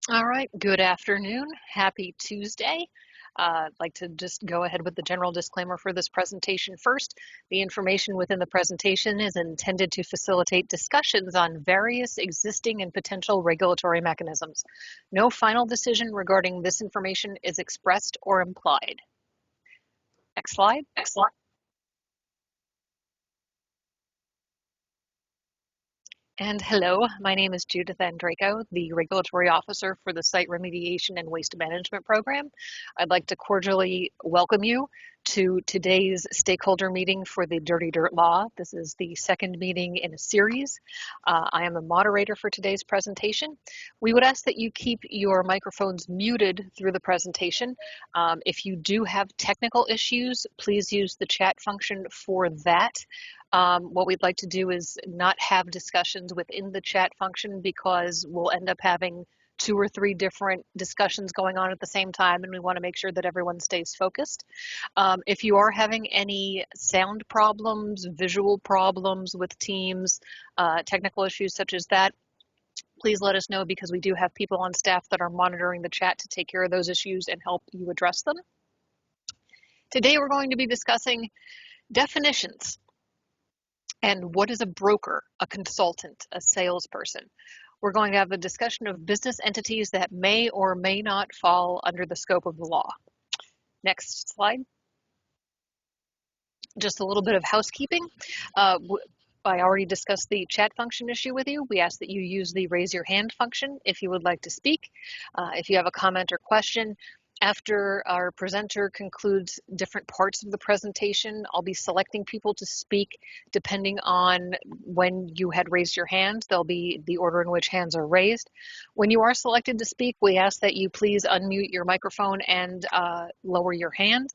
All right, good afternoon. Happy Tuesday. I'd like to just go ahead with the general disclaimer for this presentation first. The information within the presentation is intended to facilitate discussions on various existing and potential regulatory mechanisms. No final decision regarding this information is expressed or implied. Next slide. Excellent. And hello, my name is Judith Andraco, the Regulatory Officer for the Site Remediation and Waste Management Program. I'd like to cordially welcome you to today's stakeholder meeting for the Dirty Dirt Law. This is the second meeting in a series. I am the moderator for today's presentation. We would ask that you keep your microphones muted through the presentation. If you do have technical issues, please use the chat function for that. What we'd like to do is not have discussions within the chat function because we'll end up having 2 or 3 different discussions going on at the same time, and we want to make sure that everyone stays focused. If you are having any sound problems, visual problems with Teams, technical issues such as that, please let us know because we do have people on staff that are monitoring the chat to take care of those issues and help you address them. Today we're going to be discussing definitions. And what is a broker, a consultant, a salesperson? We're going to have a discussion of business entities that may or may not fall under the scope of the law. Next slide. Just a little bit of housekeeping. I already discussed the chat function issue with you. We ask that you use the raise your hand function if you would like to speak. If you have a comment or question, after our presenter concludes different parts of the presentation, I'll be selecting people to speak depending on when you had raised your hand. There'll be the order in which hands are raised. When you are selected to speak, we ask that you please unmute your microphone and lower your hand.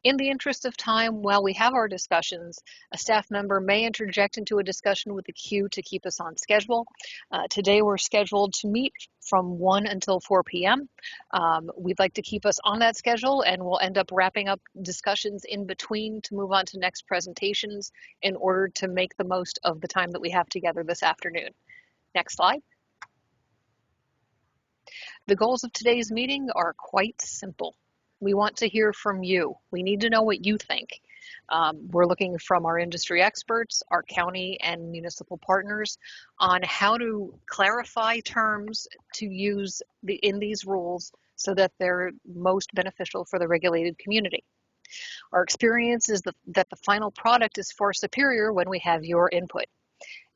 In the interest of time, while we have our discussions, a staff member may interject into a discussion with the queue to keep us on schedule. Today we're scheduled to meet from 1 until 4 p.m. We'd like to keep us on that schedule, and we'll end up wrapping up discussions in between to move on to next presentations in order to make the most of the time that we have together this afternoon. Next slide. The goals of today's meeting are quite simple. We want to hear from you. We need to know what you think. We're looking from our industry experts, our county and municipal partners on how to clarify terms to use in these rules so that they're most beneficial for the regulated community. Our experience is that the final product is far superior when we have your input.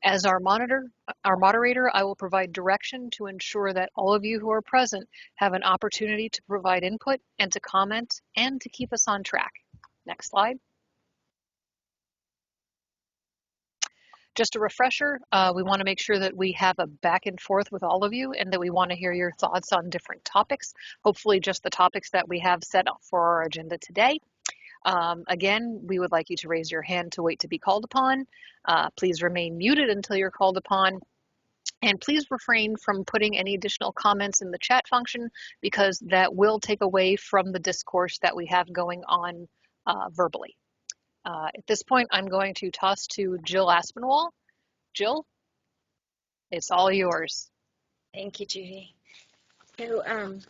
As our moderator, I will provide direction to ensure that all of you who are present have an opportunity to provide input and to comment and to keep us on track. Next slide. Just a refresher, we want to make sure that we have a back and forth with all of you and that we want to hear your thoughts on different topics, hopefully just the topics that we have set up for our agenda today. Again, we would like you to raise your hand to wait to be called upon. Please remain muted until you're called upon. And please refrain from putting any additional comments in the chat function because that will take away from the discourse that we have going on verbally. At this point, I'm going to toss to Jill Aspinwall. Jill, it's all yours. Thank you, Judy. So,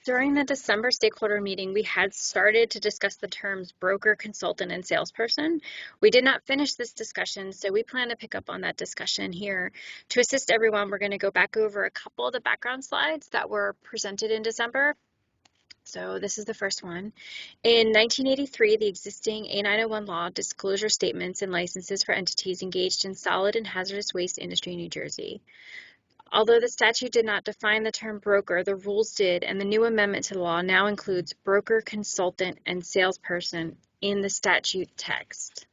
during the December stakeholder meeting, we had started to discuss the terms broker, consultant, and salesperson. We did not finish this discussion, so we plan to pick up on that discussion here. To assist everyone, we're going to go back over a couple of the background slides that were presented in December. So this is the first one. In 1983, the existing A901 law disclosure statements and licenses for entities engaged in solid and hazardous waste industry in New Jersey. Although the statute did not define the term broker, the rules did, and the new amendment to the law now includes broker, consultant, and salesperson in the statute text.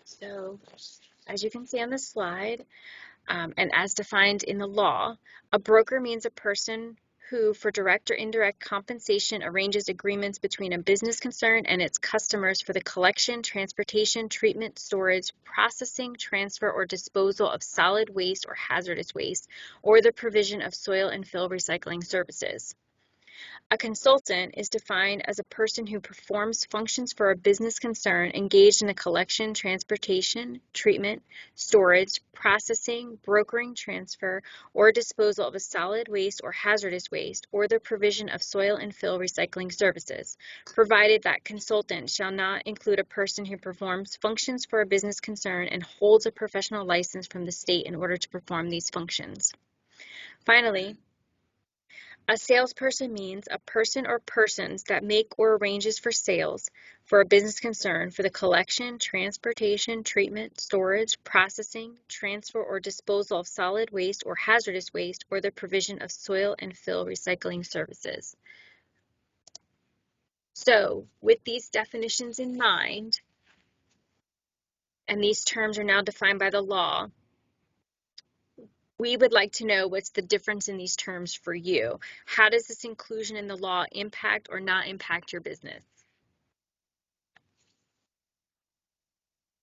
So, as you can see on this slide, and as defined in the law, a broker means a person who, for direct or indirect compensation, arranges agreements between a business concern and its customers for the collection, transportation, treatment, storage, processing, transfer, or disposal of solid waste or hazardous waste, or the provision of soil and fill recycling services. A consultant is defined as a person who performs functions for a business concern engaged in the collection, transportation, treatment, storage, processing, brokering, transfer, or disposal of a solid waste or hazardous waste, or the provision of soil and fill recycling services, provided that consultant shall not include a person who performs functions for a business concern and holds a professional license from the state in order to perform these functions. Finally, a salesperson means a person or persons that make or arranges for sales for a business concern for the collection, transportation, treatment, storage, processing, transfer, or disposal of solid waste or hazardous waste, or the provision of soil and fill recycling services. So, with these definitions in mind, and these terms are now defined by the law, we would like to know what's the difference in these terms for you. How does this inclusion in the law impact or not impact your business?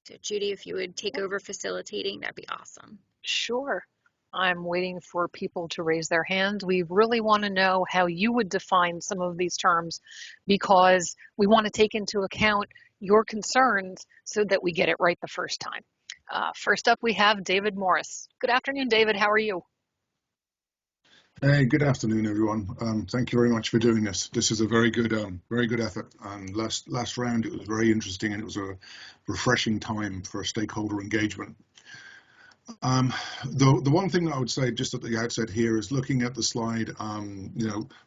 So Judy, if you would take over facilitating, that'd be awesome. Sure. I'm waiting for people to raise their hands. We really want to know how you would define some of these terms because we want to take into account your concerns so that we get it right the first time. First up, we have David Morris. Good afternoon, David. How are you? Hey, good afternoon, everyone. Thank you very much for doing this. This is a very good effort. Last round, it was very interesting, and it was a refreshing time for stakeholder engagement. The one thing that I would say just at the outset here is looking at the slide,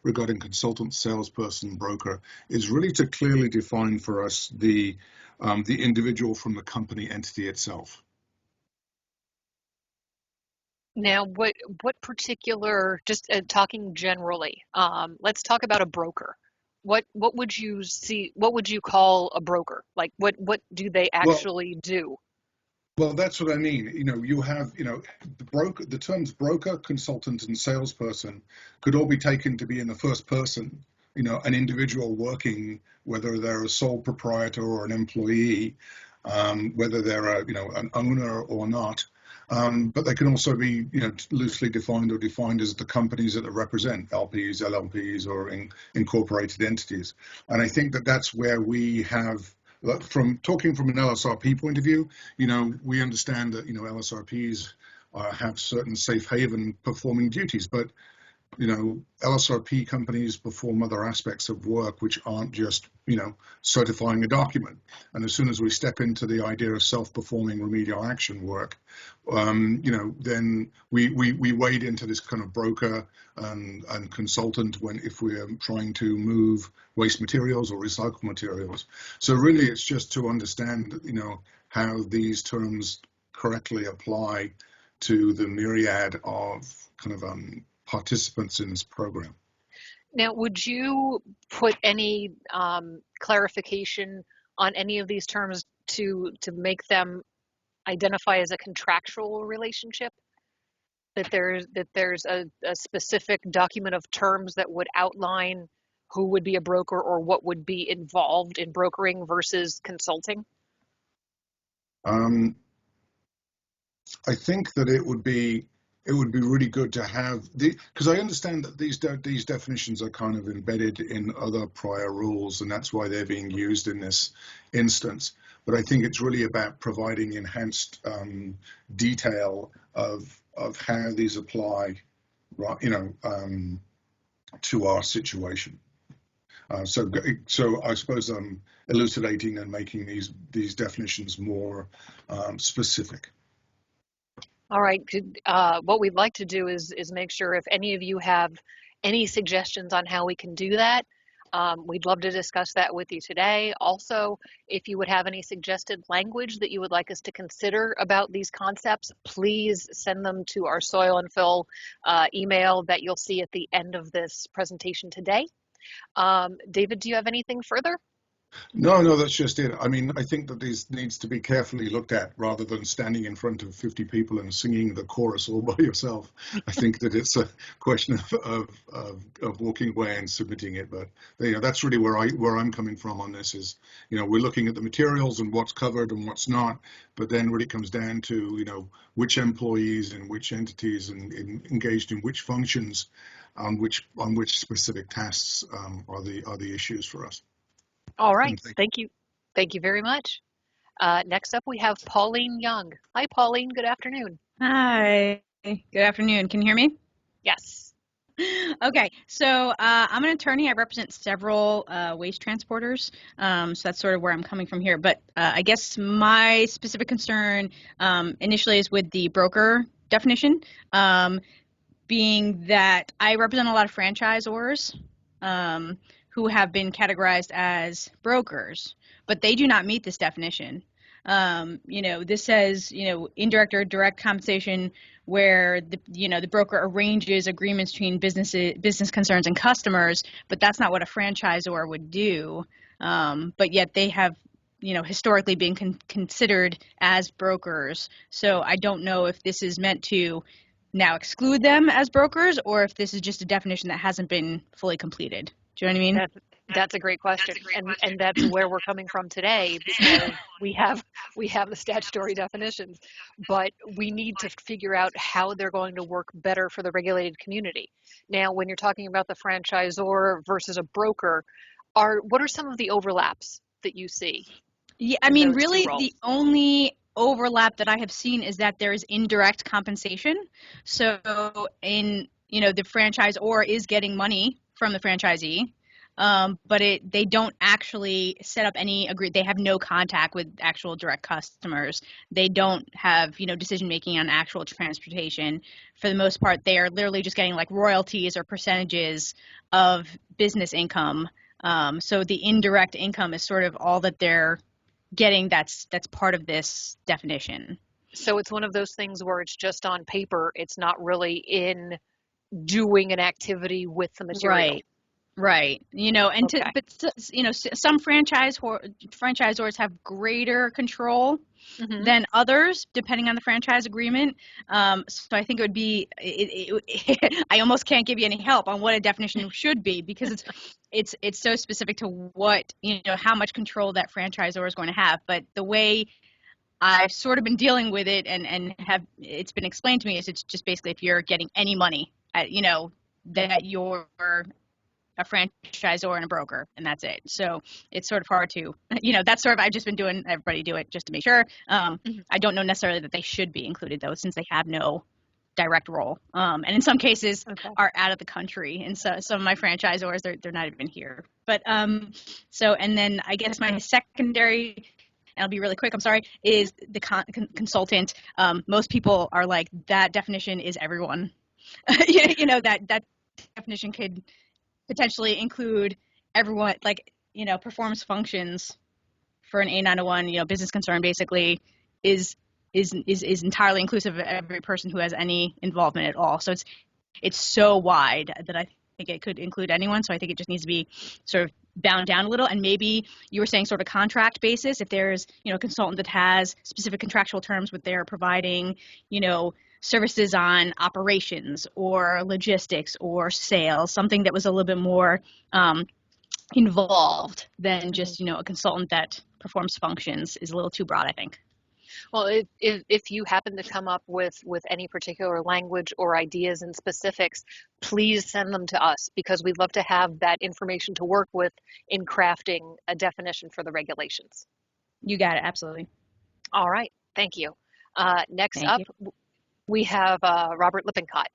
regarding consultant, salesperson, broker, is really to clearly define for us the individual from the company entity itself. Now, what particular, just talking generally, let's talk about a broker. What would you see, what would you call a broker? Like what do they Well, actually do? Well, that's what I mean. You have, the terms broker, consultant, and salesperson could all be taken to be in the first person, an individual working, whether they're a sole proprietor or an employee, whether they're an owner or not. But they can also be, loosely defined or defined as the companies that they represent, LPs, LLPs, or incorporated entities. And I think that that's where we have, from talking from an LSRP point of view, we understand that, LSRPs have certain safe haven performing duties, but LSRP companies perform other aspects of work which aren't just, certifying a document. And as soon as we step into the idea of self-performing remedial action work, then we wade into this kind of broker and consultant if we're trying to move waste materials or recycled materials. So really, it's just to understand, how these terms correctly apply to the myriad of kind of participants in this program. Now, would you put any clarification on any of these terms to make them identify as a contractual relationship? That there's a specific document of terms that would outline who would be a broker or what would be involved in brokering versus consulting? Um, I think that it would be really good to have because I understand that these definitions are kind of embedded in other prior rules, and that's why they're being used in this instance. But I think it's really about providing enhanced detail of how these apply, to our situation. So I suppose I'm elucidating and making these definitions more specific. All right. What we'd like to do is make sure if any of you have any suggestions on how we can do that, we'd love to discuss that with you today. Also, if you would have any suggested language that you would like us to consider about these concepts, please send them to our soil and fill email that you'll see at the end of this presentation today. David, do you have anything further? No, no, that's just it. I mean, I think that this needs to be carefully looked at rather than standing in front of 50 people and singing the chorus all by yourself. I think that it's a question of walking away and submitting it. But that's really where I'm coming from on this is, we're looking at the materials and what's covered and what's not. But then really comes down to, which employees and which entities and engaged in which functions on which specific tasks are the issues for us. All right, And thank you. Thank you very much. Next up, we have Pauline Young. Hi, Pauline. Good afternoon. Hi, good afternoon. Can you hear me? Yes. Okay, so I'm an attorney. I represent several waste transporters, so that's sort of where I'm coming from here. But I guess my specific concern initially is with the broker definition, being that I represent a lot of franchisors who have been categorized as brokers, but they do not meet this definition. This says, indirect or direct compensation where the broker arranges agreements between business concerns and customers, but that's not what a franchisor would do. But yet they have, historically been considered as brokers. So I don't know if this is meant to now exclude them as brokers or if this is just a definition that hasn't been fully completed. Do you know what I mean? That's a great question, and that's where we're coming from today because we have the statutory definitions, but we need to figure out how they're going to work better for the regulated community. Now, when you're talking about the franchisor versus a broker, what are some of the overlaps that you see? Yeah, I in mean, those two really, roles? the only overlap that I have seen is that there is indirect compensation. So the franchisor is getting money from the franchisee, but they don't actually set up they have no contact with actual direct customers. They don't have, decision making on actual transportation. For the most part, they are literally just getting like royalties or percentages of business income. So the indirect income is sort of all that they're getting that's part of this definition. So it's one of those things where it's just on paper, it's not really in doing an activity with the material. Right. Okay. Some franchisors have greater control Mm-hmm. than others, depending on the franchise agreement. So I think it would be, I almost can't give you any help on what a definition should be because it's so specific to what, how much control that franchisor is going to have. But the way I've sort of been dealing with it and have it's been explained to me is it's just basically if you're getting any money, that you're a franchisor and a broker, and that's it. So it's sort of hard to, that's sort of, I've just been doing, everybody do it just to make sure. I don't know necessarily that they should be included though, since they have no direct role. And in some cases are out of the country. And so some of my franchisors, they're not even here. But and then I guess my secondary, and I'll be really quick, I'm sorry, is the consultant. Most people are like, that definition is everyone. That definition could potentially include everyone, performs functions for an A901, business concern basically is entirely inclusive of every person who has any involvement at all. So it's so wide that I think it could include anyone. So I think it just needs to be sort of bound down a little. And maybe you were saying sort of contract basis, if there's, a consultant that has specific contractual terms what they're providing, services on operations or logistics or sales, something that was a little bit more involved than just, a consultant that performs functions is a little too broad, I think. Well, if you happen to come up with any particular language or ideas and specifics, please send them to us because we'd love to have that information to work with in crafting a definition for the regulations. You got it, absolutely. All right, thank you. Next Thank up, you. we have Robert Lippincott.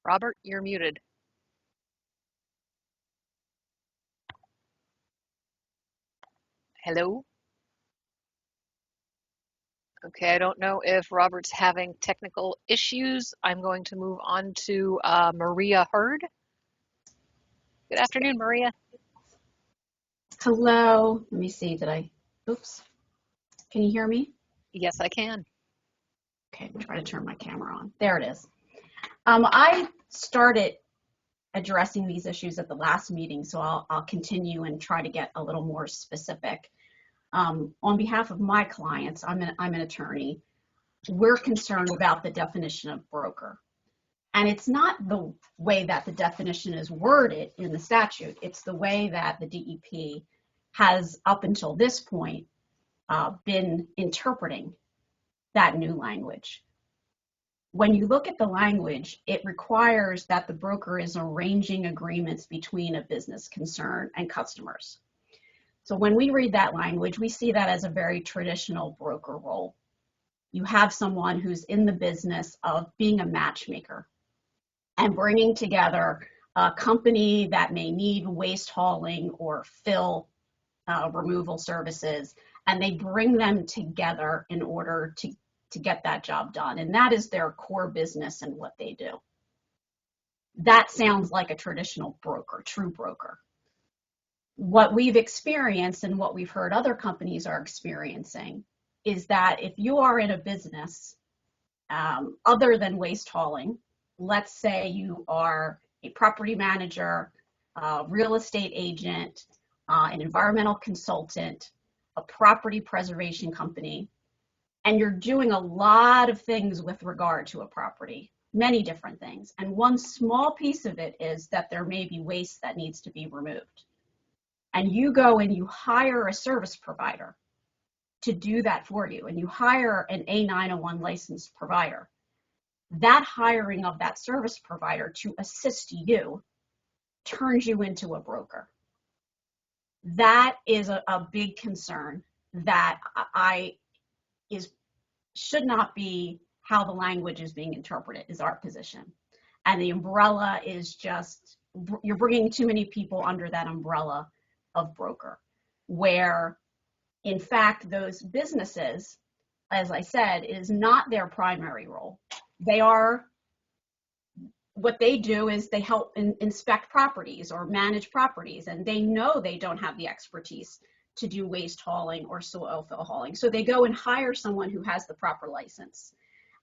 Robert, you're muted. Hello? Okay, I don't know if Robert's having technical issues. I'm going to move on to Maria Hurd. Good afternoon, Maria. Hello. Let me see. Oops. Can you hear me? Yes, I can. Okay, I'm trying to turn my camera on. There it is. I started addressing these issues at the last meeting, so I'll continue and try to get a little more specific. On behalf of my clients, I'm an attorney, we're concerned about the definition of broker. And it's not the way that the definition is worded in the statute, it's the way that the DEP has, up until this point, been interpreting that new language. When you look at the language, it requires that the broker is arranging agreements between a business concern and customers. So when we read that language, we see that as a very traditional broker role. You have someone who's in the business of being a matchmaker and bringing together a company that may need waste hauling or fill removal services, and they bring them together in order to get that job done. And that is their core business and what they do. That sounds like a traditional broker, true broker. What we've experienced and what we've heard other companies are experiencing is that if you are in a business other than waste hauling, let's say you are a property manager, a real estate agent, an environmental consultant, a property preservation company, and you're doing a lot of things with regard to a property, many different things. And one small piece of it is that there may be waste that needs to be removed. And you go and you hire a service provider to do that for you, and you hire an A901 licensed provider. That hiring of that service provider to assist you turns you into a broker. That is a big concern that should not be how the language is being interpreted, is our position. And the umbrella is just, you're bringing too many people under that umbrella of broker, where in fact those businesses, as I said, is not their primary role. What they do is they help inspect properties or manage properties, and they know they don't have the expertise to do waste hauling or soil fill hauling. So they go and hire someone who has the proper license,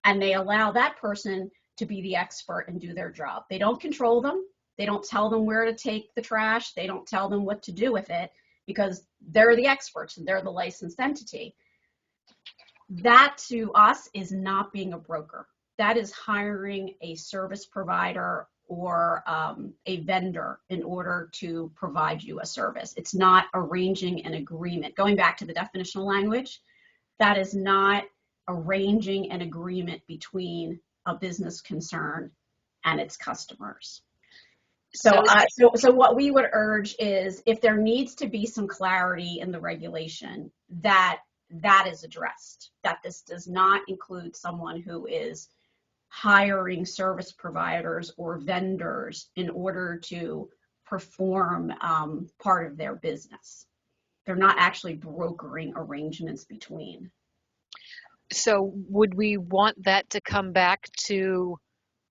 and they allow that person to be the expert and do their job. They don't control them. They don't tell them where to take the trash. They don't tell them what to do with it, because they're the experts and they're the licensed entity. That to us is not being a broker. That is hiring a service provider or a vendor in order to provide you a service. It's not arranging an agreement. Going back to the definitional language, that is not arranging an agreement between a business concern and its customers. So what we would urge is, if there needs to be some clarity in the regulation, that is addressed, that this does not include someone who is hiring service providers or vendors in order to perform part of their business. They're not actually brokering arrangements between. So would we want that to come back to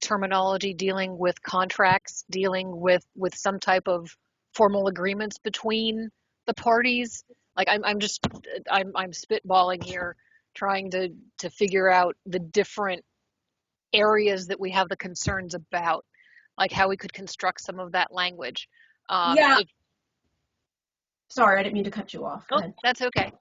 terminology dealing with contracts, dealing with some type of formal agreements between the parties? Like I'm spitballing here, trying to figure out the different areas that we have the concerns about, like how we could construct some of that language. Sorry, I didn't mean to cut you off. Oh, that's okay.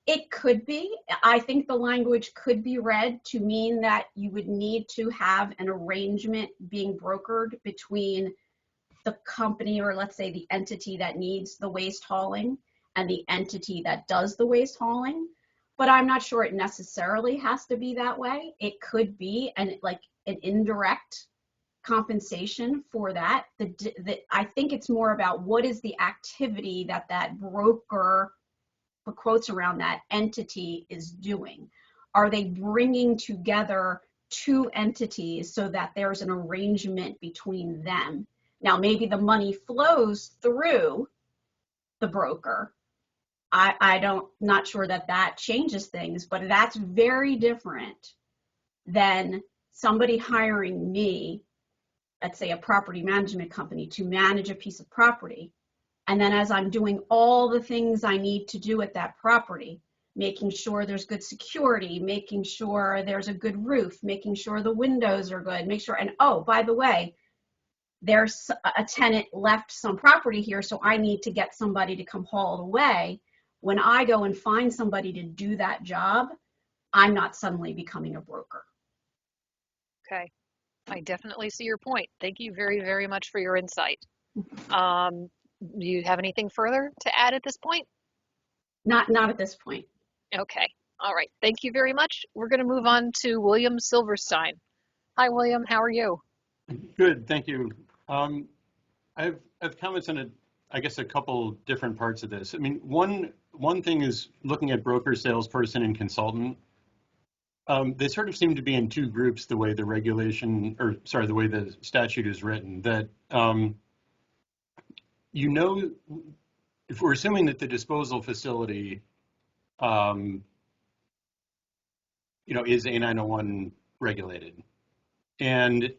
It could be. I think the language could be read to mean that you would need to have an arrangement being brokered between the company, or let's say the entity that needs the waste hauling, and the entity that does the waste hauling. But I'm not sure it necessarily has to be that way. It could be an indirect compensation for that. I think it's more about what is the activity that broker, put quotes around that, entity is doing. Are they bringing together two entities so that there's an arrangement between them? Now, maybe the money flows through the broker. Not sure that changes things, but that's very different than somebody hiring me, let's say a property management company, to manage a piece of property. And then as I'm doing all the things I need to do at that property, making sure there's good security, making sure there's a good roof, making sure the windows are good, make sure, and oh, by the way, there's a tenant left some property here, so I need to get somebody to come haul it away. When I go and find somebody to do that job, I'm not suddenly becoming a broker. Okay, I definitely see your point. Thank you very, very much for your insight. Do you have anything further to add at this point? Not at this point. Okay, all right. Thank you very much. We're going to move on to William Silverstein. Hi, William. How are you? Good, thank you. I've comments on I guess a couple different parts of this. I mean, one thing is looking at broker, salesperson, and consultant. They sort of seem to be in two groups the way the regulation, or sorry, the way the statute is written. That you know, if we're assuming that the disposal facility, you know, is A901 regulated, and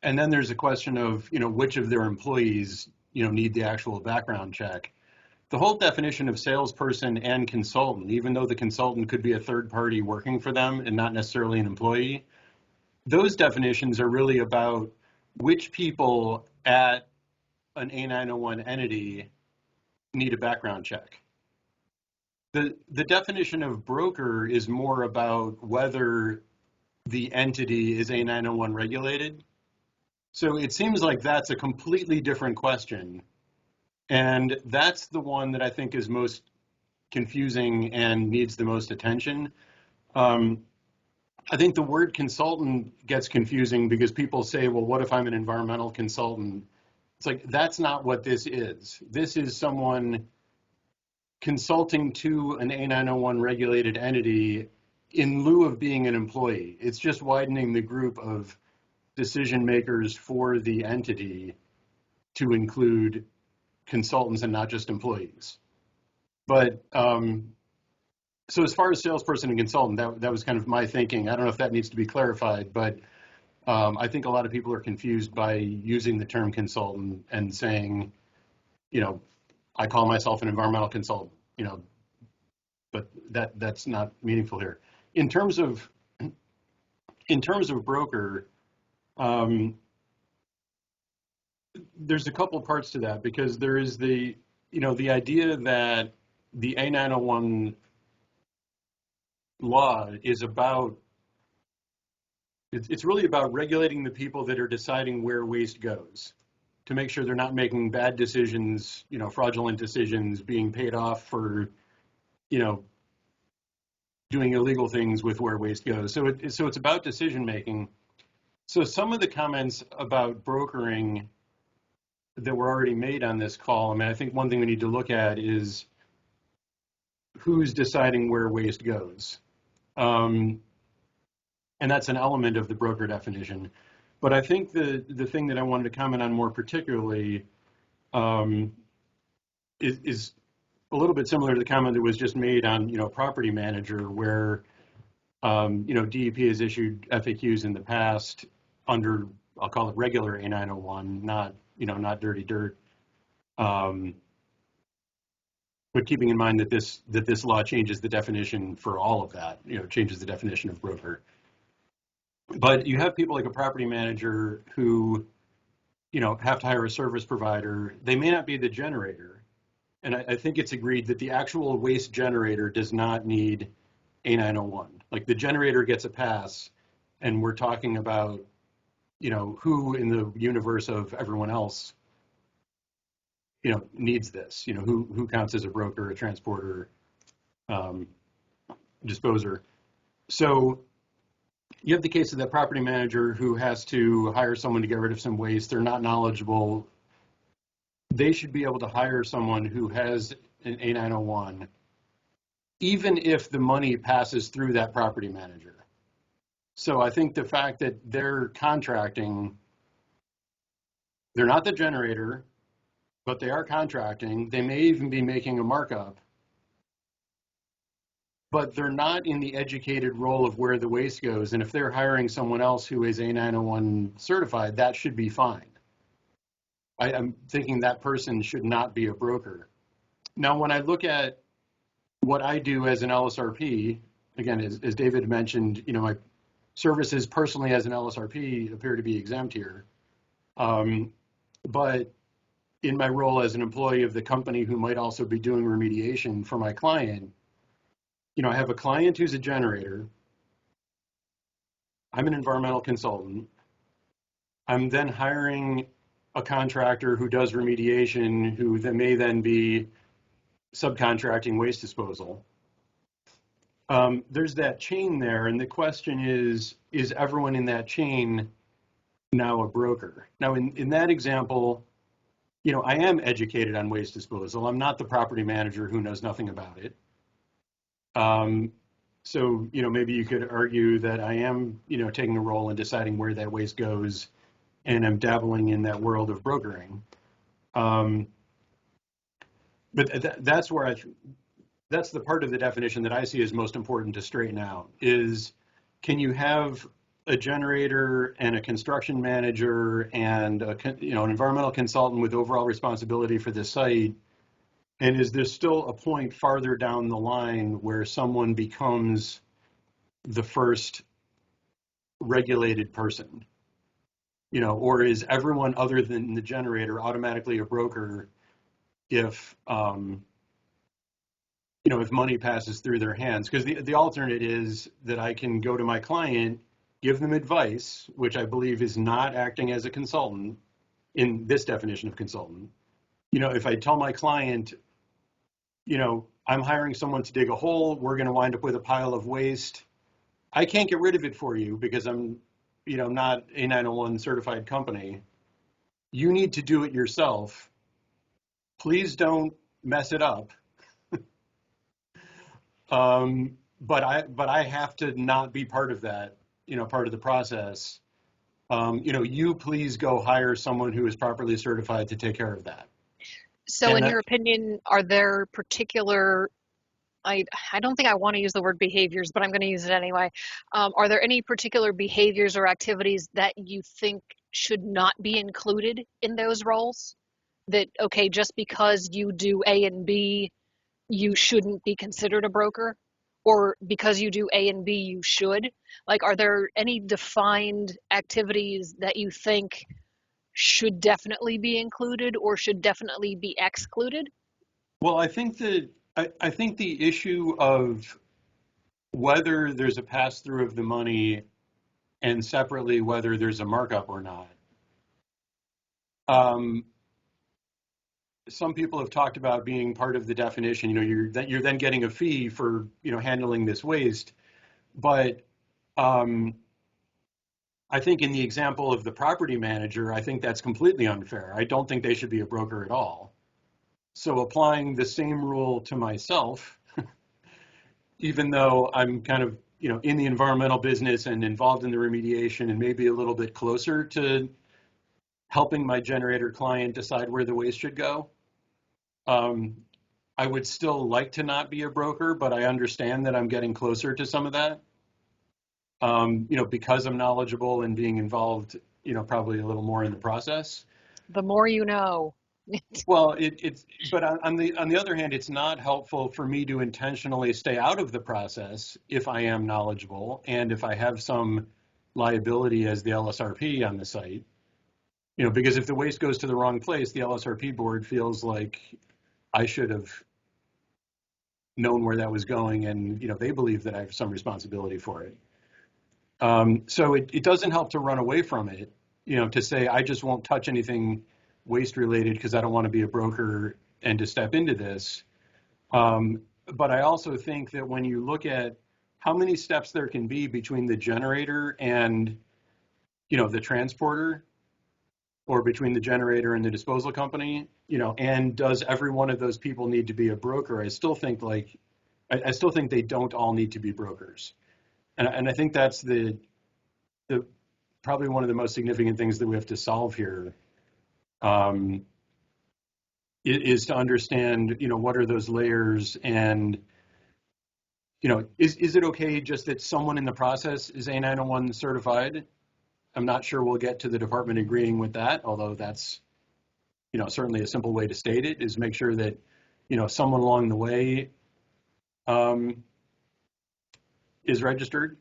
then there's a question of, you know, which of their employees, you know, need the actual background check. The whole definition of salesperson and consultant, even though the consultant could be a third party working for them and not necessarily an employee, those definitions are really about which people at an A901 entity need a background check. The definition of broker is more about whether the entity is A901 regulated. So it seems like that's a completely different question. And that's the one that I think is most confusing and needs the most attention. I think the word consultant gets confusing because people say, well, what if I'm an environmental consultant? It's like, that's not what this is. This is someone consulting to an A901 regulated entity in lieu of being an employee. It's just widening the group of decision makers for the entity to include consultants and not just employees. But so as far as salesperson and consultant, that was kind of my thinking. I don't know if that needs to be clarified, but I think a lot of people are confused by using the term consultant and saying, you know, I call myself an environmental consultant, you know, but that's not meaningful here. In terms of broker, there's a couple parts to that, because there is the idea that the A901 law is about, it's really about regulating the people that are deciding where waste goes, to make sure they're not making bad decisions, you know, fraudulent decisions, being paid off for, you know, doing illegal things with where waste goes. So it's about decision making. So some of the comments about brokering that were already made on this call, I mean, I think one thing we need to look at is who's deciding where waste goes. And that's an element of the broker definition. But I think the thing that I wanted to comment on more particularly is a little bit similar to the comment that was just made on, you know, property manager, where, you know, DEP has issued FAQs in the past under, I'll call it regular A901, not, you know, not dirty dirt. But keeping in mind that this law changes the definition for all of that, you know, changes the definition of broker. But you have people like a property manager who, you know, have to hire a service provider. They may not be the generator. And I think it's agreed that the actual waste generator does not need A901. Like, the generator gets a pass, and we're talking about, you know, who in the universe of everyone else, you know, needs this, you know, who counts as a broker, a transporter, disposer. So you have the case of that property manager who has to hire someone to get rid of some waste. They're not knowledgeable. They should be able to hire someone who has an A901, even if the money passes through that property manager. So I think the fact that they're contracting, they're not the generator, but they are contracting. They may even be making a markup, but they're not in the educated role of where the waste goes. And if they're hiring someone else who is A901 certified, that should be fine. I'm thinking that person should not be a broker. Now, when I look at what I do as an LSRP, again, as David mentioned, my services personally as an LSRP appear to be exempt here. But in my role as an employee of the company who might also be doing remediation for my client, I have a client who's a generator. I'm an environmental consultant. I'm then hiring a contractor who does remediation, who may then be subcontracting waste disposal. There's that chain there, and the question is everyone in that chain now a broker? Now, in that example, I am educated on waste disposal. I'm not the property manager who knows nothing about it. So, maybe you could argue that I am, taking a role in deciding where that waste goes, and I'm dabbling in that world of brokering. But that's where that's the part of the definition that I see as most important to straighten out is, can you have a generator and a construction manager and an environmental consultant with overall responsibility for the site? And is there still a point farther down the line where someone becomes the first regulated person? Or is everyone other than the generator automatically a broker if if money passes through their hands? Because the alternate is that I can go to my client, give them advice, which I believe is not acting as a consultant in this definition of consultant. If I tell my client, I'm hiring someone to dig a hole, we're going to wind up with a pile of waste. I can't get rid of it for you because I'm, not a 901 certified company. You need to do it yourself. Please don't mess it up. But I have to not be part of that, part of the process. You please go hire someone who is properly certified to take care of that. So in your opinion, are there particular, I don't think I want to use the word behaviors, but I'm going to use it anyway. Are there any particular behaviors or activities that you think should not be included in those roles? That, okay, just because you do A and B, you shouldn't be considered a broker? Or because you do A and B, you should? Like, are there any defined activities that you think should definitely be included or should definitely be excluded? Well, I think the issue of whether there's a pass through of the money and separately whether there's a markup or not. Some people have talked about being part of the definition. You're then getting a fee for handling this waste, but I think in the example of the property manager, I think that's completely unfair. I don't think they should be a broker at all. So applying the same rule to myself, even though I'm kind of in the environmental business and involved in the remediation and maybe a little bit closer to helping my generator client decide where the waste should go. I would still like to not be a broker, but I understand that I'm getting closer to some of that. Because I'm knowledgeable and being involved, probably a little more in the process. The more you know. Well, but on the other hand, it's not helpful for me to intentionally stay out of the process if I am knowledgeable and if I have some liability as the LSRP on the site. Because if the waste goes to the wrong place, the LSRP board feels like I should have known where that was going, and they believe that I have some responsibility for it. So it doesn't help to run away from it, to say I just won't touch anything waste related because I don't want to be a broker and to step into this. But I also think that when you look at how many steps there can be between the generator and the transporter, or between the generator and the disposal company, and does every one of those people need to be a broker? I still think they don't all need to be brokers. And I think that's the probably one of the most significant things that we have to solve here, is to understand, what are those layers, and, is it okay just that someone in the process is A901 certified? I'm not sure we'll get to the department agreeing with that, although that's, certainly a simple way to state it, is make sure that, someone along the way is registered.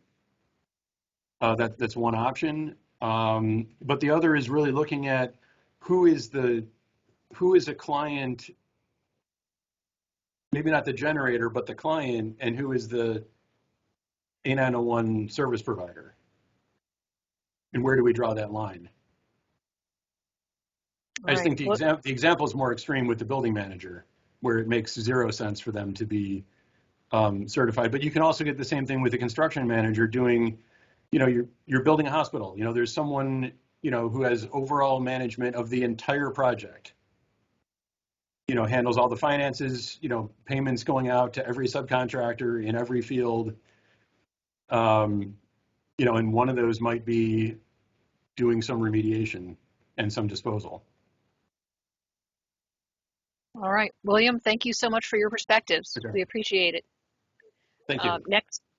That's one option. But the other is really looking at who is a client, maybe not the generator, but the client, and who is the A901 service provider. And where do we draw that line? I just think the example is more extreme with the building manager, where it makes zero sense for them to be certified. But you can also get the same thing with the construction manager doing, you're building a hospital. There's someone, who has overall management of the entire project. Handles all the finances, payments going out to every subcontractor in every field. And one of those might be doing some remediation and some disposal. All right, William, thank you so much for your perspectives. Okay. We appreciate it. Thank you.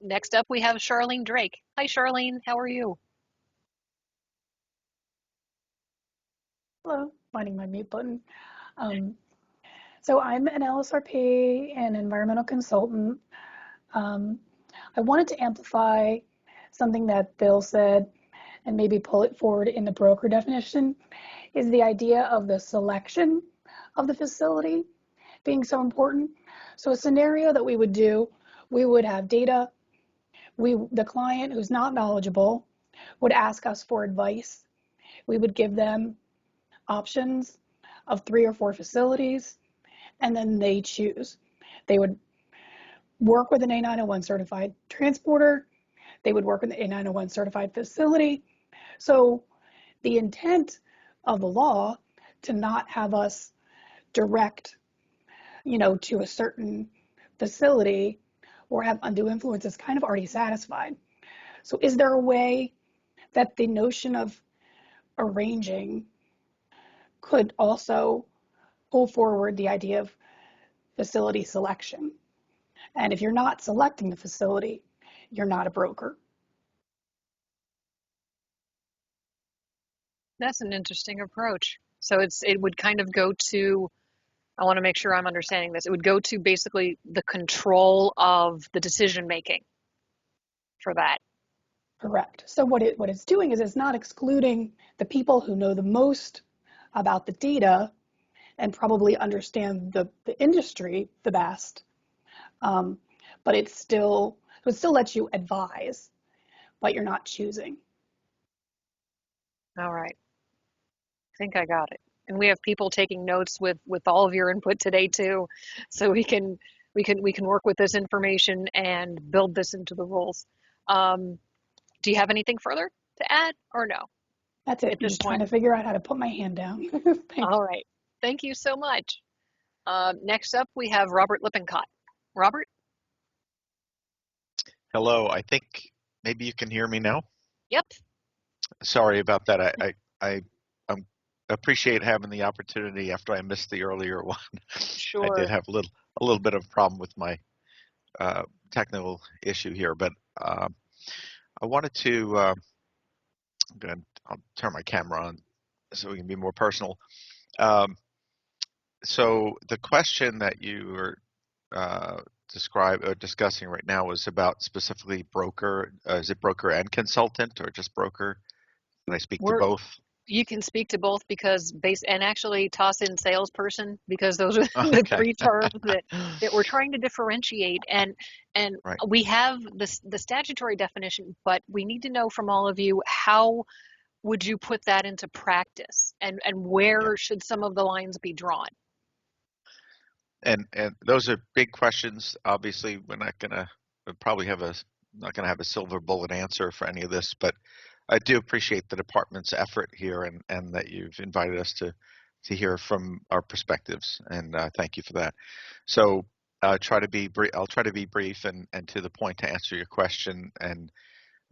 Next up, we have Charlene Drake. Hi, Charlene. How are you? Hello, finding my mute button. So I'm an LSRP and environmental consultant. I wanted to amplify something that Bill said and maybe pull it forward in the broker definition, is the idea of the selection of the facility being so important. So a scenario that we would do, we would have data, the client who's not knowledgeable would ask us for advice. We would give them options of 3 or 4 facilities, and then they choose. They would work with an A901 certified transporter. They would work with an A901 certified facility. So the intent of the law to not have us direct, to a certain facility or have undue influence is kind of already satisfied. So is there a way that the notion of arranging could also pull forward the idea of facility selection? And if you're not selecting the facility, you're not a broker. That's an interesting approach. So it would kind of go to, I want to make sure I'm understanding this. It would go to basically the control of the decision making for that. Correct. So what it's doing is it's not excluding the people who know the most about the data and probably understand the industry the best. But it would still let you advise, but you're not choosing. All right. I think I got it. And we have people taking notes with all of your input today too, so we can work with this information and build this into the rules. Do you have anything further to add or no? That's it. I'm just trying to figure out how to put my hand down. All right. Thank you so much. Next up, we have Robert Lippincott. Robert? Hello. I think maybe you can hear me now. Yep. Sorry about that. I appreciate having the opportunity after I missed the earlier one. Sure. I did have a little bit of a problem with my technical issue here, but I wanted to. I'll turn my camera on so we can be more personal. So the question that you were discussing right now was about specifically broker. Is it broker and consultant, or just broker? Can I speak to both? You can speak to both and actually toss in salesperson, because those are the 3 terms that we're trying to differentiate. And right. We have the statutory definition, but we need to know from all of you, how would you put that into practice, and where should some of the lines be drawn? And those are big questions. Obviously, we're not going to have a silver bullet answer for any of this, but I do appreciate the department's effort here, and that you've invited us to hear from our perspectives, and thank you for that. So I'll try to be brief and to the point to answer your question, and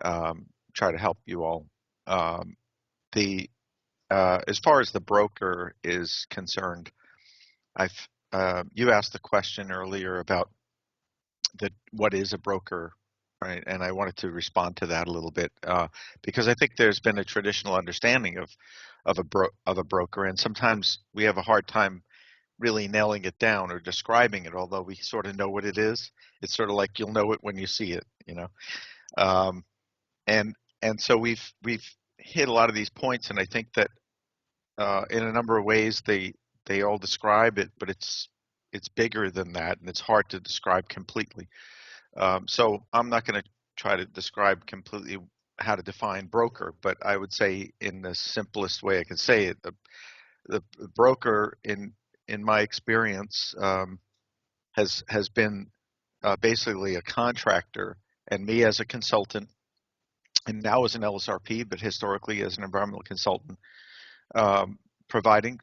try to help you all. As far as the broker is concerned, you asked the question earlier about what is a broker, right? And I wanted to respond to that a little bit, because I think there's been a traditional understanding of a broker, and sometimes we have a hard time really nailing it down or describing it, although we sort of know what it is. It's sort of like you'll know it when you see it, you know. Um, and and so we've hit a lot of these points, and I think that in a number of ways they all describe it, but it's bigger than that, and it's hard to describe completely. So I'm not going to try to describe completely how to define broker, but I would say in the simplest way I can say it, the broker in my experience has been basically a contractor, and me as a consultant, and now as an LSRP, but historically as an environmental consultant, providing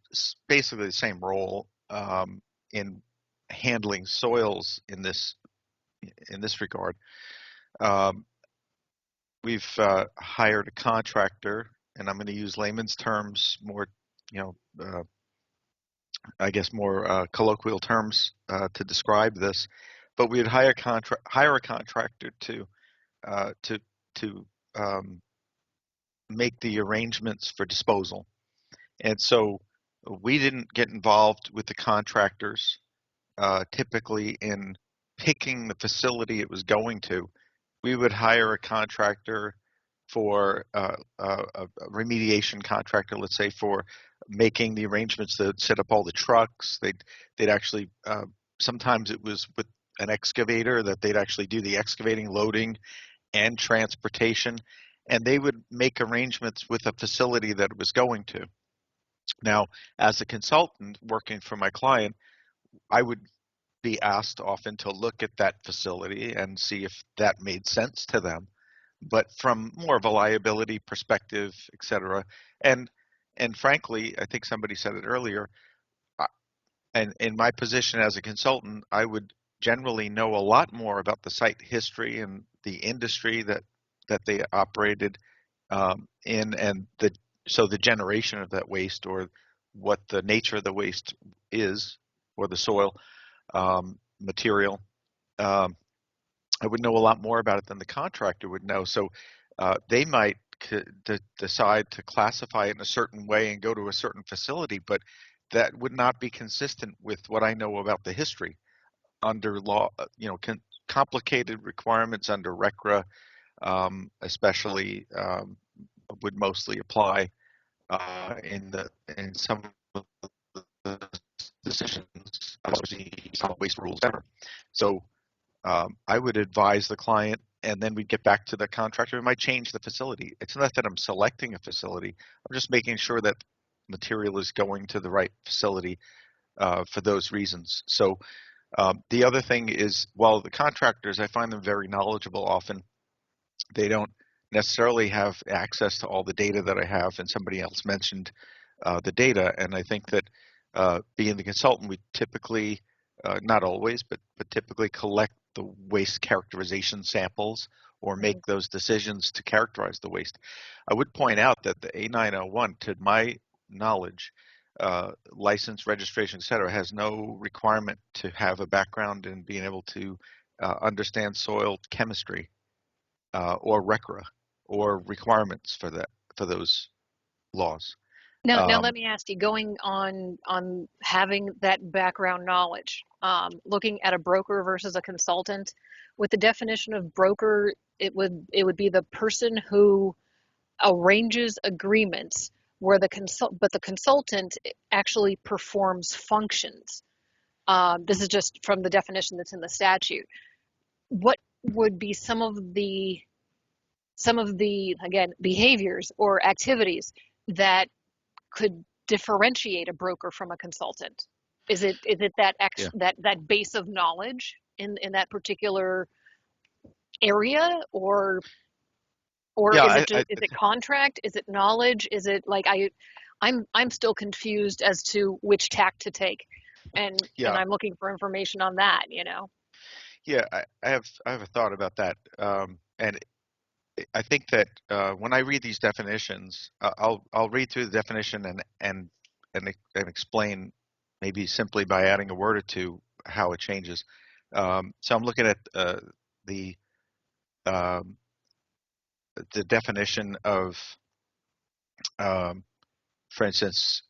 basically the same role in handling soils in this regard. Um, we've hired a contractor, and I'm going to use layman's terms, more, you know, I guess more colloquial terms to describe this. But we would hire a contractor to uh, to to um, make the arrangements for disposal. And so we didn't get involved with the contractors typically in picking the facility it was going to. We would hire a contractor for a remediation contractor, let's say, for making the arrangements to set up all the trucks. They'd actually sometimes it was with an excavator that they'd actually do the excavating, loading, and transportation, and they would make arrangements with a facility that it was going to. Now, as a consultant working for my client, I would be asked often to look at that facility and see if that made sense to them, but from more of a liability perspective, et cetera. And and frankly, I think somebody said it earlier, and in my position as a consultant, I would generally know a lot more about the site history and the industry that they operated in, and the generation of that waste, or what the nature of the waste is, or the soil material. Um, I would know a lot more about it than the contractor would know. So they might decide to classify it in a certain way and go to a certain facility, but that would not be consistent with what I know about the history under law. You know, complicated requirements under RECRA, especially, would mostly apply in some of the decisions, obviously solid waste rules ever. So I would advise the client, and then we'd get back to the contractor. We might change the facility. It's not that I'm selecting a facility. I'm just making sure that material is going to the right facility for those reasons. So the other thing is, while the contractors, I find them very knowledgeable often, they don't necessarily have access to all the data that I have, and somebody else mentioned the data, and I think that being the consultant, we typically, not always, but typically collect the waste characterization samples or make those decisions to characterize the waste. I would point out that the A901, to my knowledge, license, registration, et cetera, has no requirement to have a background in being able to understand soil chemistry or RECRA or requirements for those laws. Now let me ask you, going on having that background knowledge, looking at a broker versus a consultant, with the definition of broker, it would be the person who arranges agreements where the consultant actually performs functions. This is just from the definition that's in the statute. What would be some of the again behaviors or activities that could differentiate a broker from a consultant? Is it that Yeah. that base of knowledge in that particular area, or Yeah, is it just, is it contract? Is it knowledge? Is it like I'm still confused as to which tack to take, and yeah, I'm looking for information on that, you know. yeah. I have a thought about that, and I think that when I read these definitions, I'll read through the definition and explain, maybe simply by adding a word or two, how it changes. So I'm looking at the um, the definition of, for instance,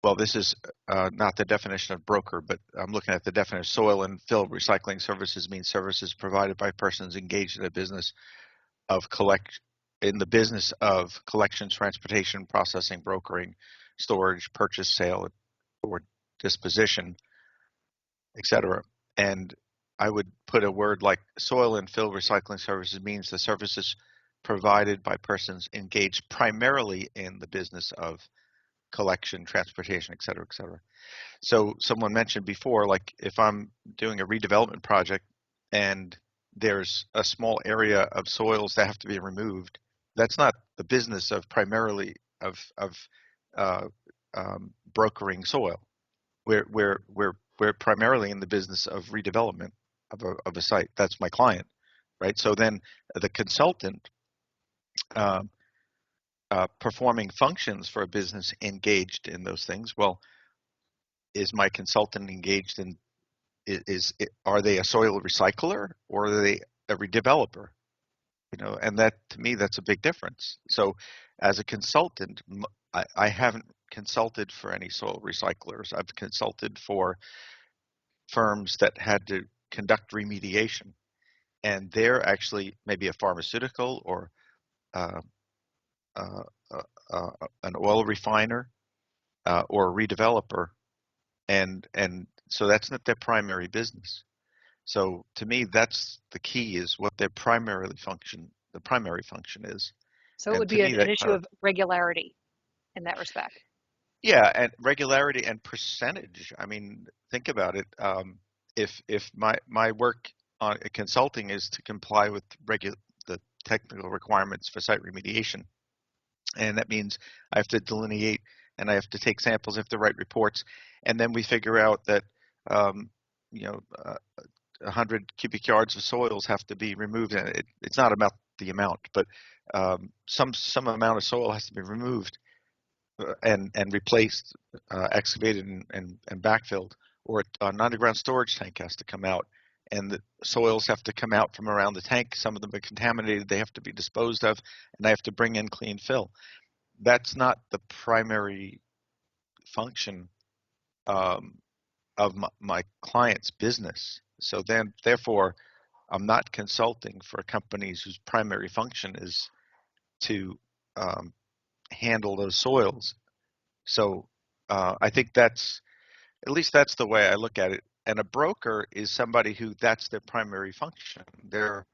well, this is not the definition of broker, but I'm looking at the definition. Soil and fill recycling services means services provided by persons engaged in a business of collection, transportation, processing, brokering, storage, purchase, sale, or disposition, etc. And I would put a word like soil and fill recycling services means the services provided by persons engaged primarily in the business of collection, transportation, et cetera, et cetera. So someone mentioned before, like if I'm doing a redevelopment project and there's a small area of soils that have to be removed, that's not the business of primarily of brokering soil. We're primarily in the business of redevelopment of a site. That's my client, right? So then the consultant performing functions for a business engaged in those things. Well, is my consultant engaged in, are they a soil recycler or are they a redeveloper? You know, and that, to me, that's a big difference. So as a consultant, I haven't consulted for any soil recyclers. I've consulted for firms that had to conduct remediation, and they're actually maybe a pharmaceutical or an oil refiner or a redeveloper, and so that's not their primary business. So to me, that's the key, is what their primary function is. So it would be an issue of regularity in that respect. Yeah, and regularity and percentage. I mean, think about it. If my work on consulting is to comply with the technical requirements for site remediation, and that means I have to delineate and I have to take samples, I have to write reports, and then we figure out that 100 cubic yards of soils have to be removed. And it's not about the amount, but some amount of soil has to be removed and replaced, excavated and backfilled, or an underground storage tank has to come out, and the soils have to come out from around the tank. Some of them are contaminated, they have to be disposed of, and I have to bring in clean fill. That's not the primary function of my client's business. So then, therefore, I'm not consulting for companies whose primary function is to handle those soils. So I think that's the way I look at it. And a broker is somebody who that's their primary function. They're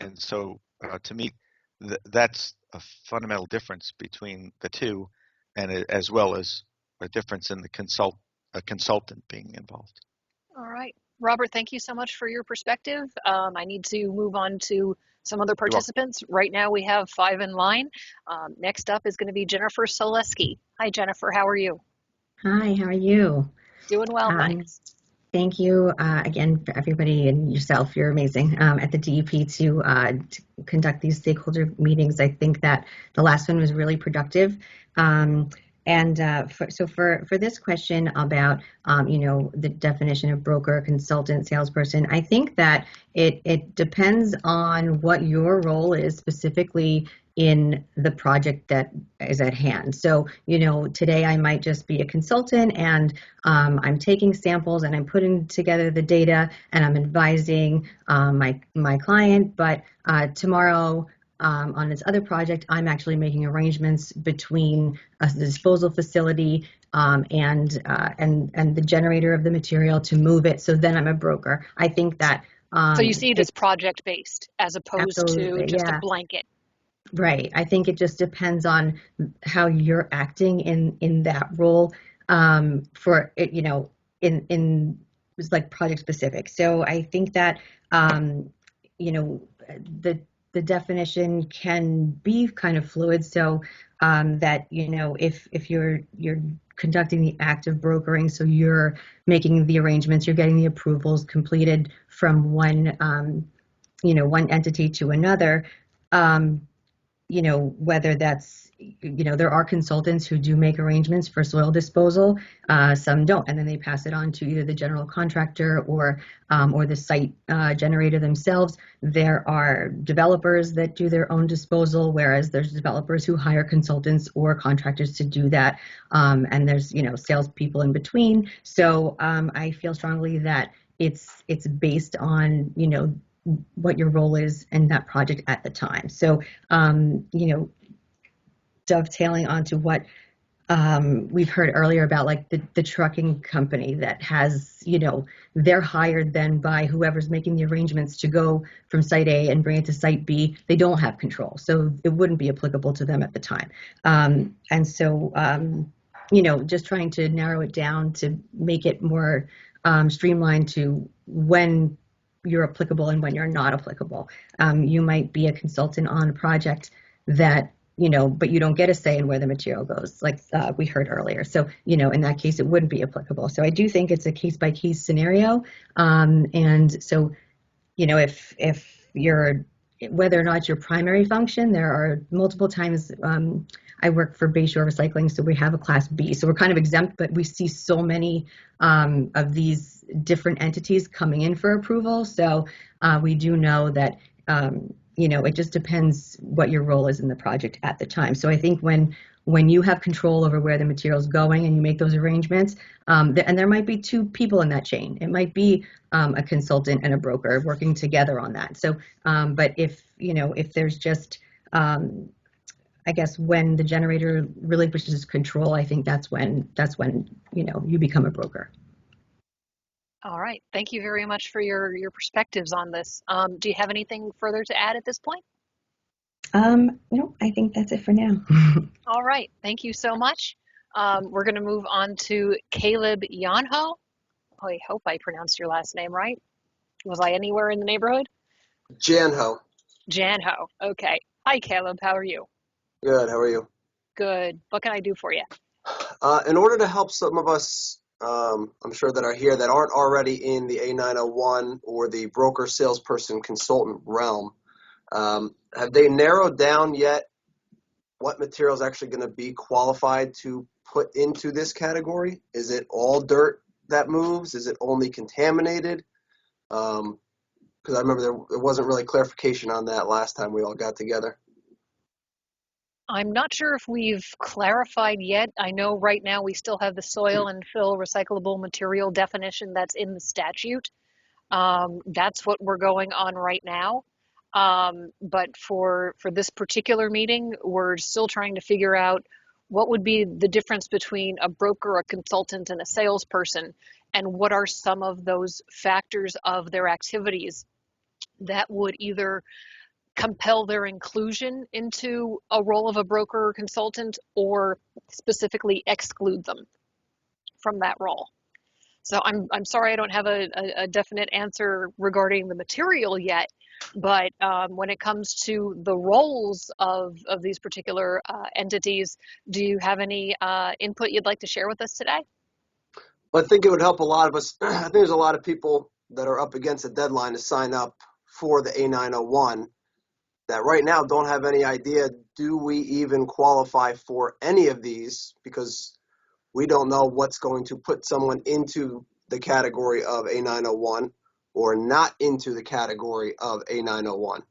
and so to me, that's a fundamental difference between the two, and as well as a difference in a consultant being involved. All right, Robert, thank you so much for your perspective. I need to move on to some other participants. Right now we have 5 in line. Next up is going to be Jennifer Soleski. Hi, Jennifer, how are you? Hi, how are you? Doing well, thanks. Thank you again for everybody and yourself. You're amazing at the DEP to conduct these stakeholder meetings. I think that the last one was really productive. For this question about the definition of broker, consultant, salesperson, I think that it depends on what your role is specifically in the project that is at hand. So, today I might just be a consultant and I'm taking samples and I'm putting together the data and I'm advising my client, but tomorrow on this other project, I'm actually making arrangements between the disposal facility and the generator of the material to move it. So then I'm a broker. I think that. So you see it as project-based as opposed to just a blanket. Right. I think it just depends on how you're acting in that role for it, in it's like project specific. So I think that, the definition can be kind of fluid. So that, if you're conducting the act of brokering, so you're making the arrangements, you're getting the approvals completed from one entity to another, whether that's, there are consultants who do make arrangements for soil disposal. Some don't, and then they pass it on to either the general contractor or the site generator themselves. There are developers that do their own disposal, whereas there's developers who hire consultants or contractors to do that, and there's salespeople in between. So I feel strongly that it's based on what your role is in that project at the time. So dovetailing onto what we've heard earlier about, like the trucking company that has, they're hired then by whoever's making the arrangements to go from site A and bring it to site B. They don't have control, so it wouldn't be applicable to them at the time. And so, just trying to narrow it down to make it more streamlined to when you're applicable and when you're not applicable. You might be a consultant on a project that, but you don't get a say in where the material goes, like we heard earlier. So, in that case, it wouldn't be applicable. So I do think it's a case-by-case scenario. And so, if you're, whether or not it's your primary function, there are multiple times, I work for Bayshore Recycling, so we have a Class B. So we're kind of exempt, but we see so many of these different entities coming in for approval. So we do know that, it just depends what your role is in the project at the time. So I think when you have control over where the material is going and you make those arrangements, and there might be two people in that chain. It might be a consultant and a broker working together on that. So, but if there's just, I guess when the generator relinquishes control, I think that's when you become a broker. All right. Thank you very much for your perspectives on this. Do you have anything further to add at this point? No, I think that's it for now. All right. Thank you so much. We're going to move on to Caleb Yanho. I hope I pronounced your last name right. Was I anywhere in the neighborhood? Janho. Janho. Okay. Hi, Caleb. How are you? Good. How are you? Good. What can I do for you? In order to help some of us, I'm sure that are here that aren't already in the A901 or the broker, salesperson, consultant realm, have they narrowed down yet what material is actually going to be qualified to put into this category? Is it all dirt that moves? Is it only contaminated? Because I remember there wasn't really clarification on that last time we all got together. I'm not sure if we've clarified yet. I know right now we still have the soil and fill recyclable material definition that's in the statute. That's what we're going on right now. But for this particular meeting, we're still trying to figure out what would be the difference between a broker, a consultant, and a salesperson, and what are some of those factors of their activities that would either compel their inclusion into a role of a broker or consultant, or specifically exclude them from that role. So I'm sorry I don't have a definite answer regarding the material yet, but when it comes to the roles of these particular entities, do you have any input you'd like to share with us today? Well, I think it would help a lot of us. I think there's a lot of people that are up against a deadline to sign up for the A901 that right now don't have any idea, do we even qualify for any of these? Because we don't know what's going to put someone into the category of A901 or not into the category of A901.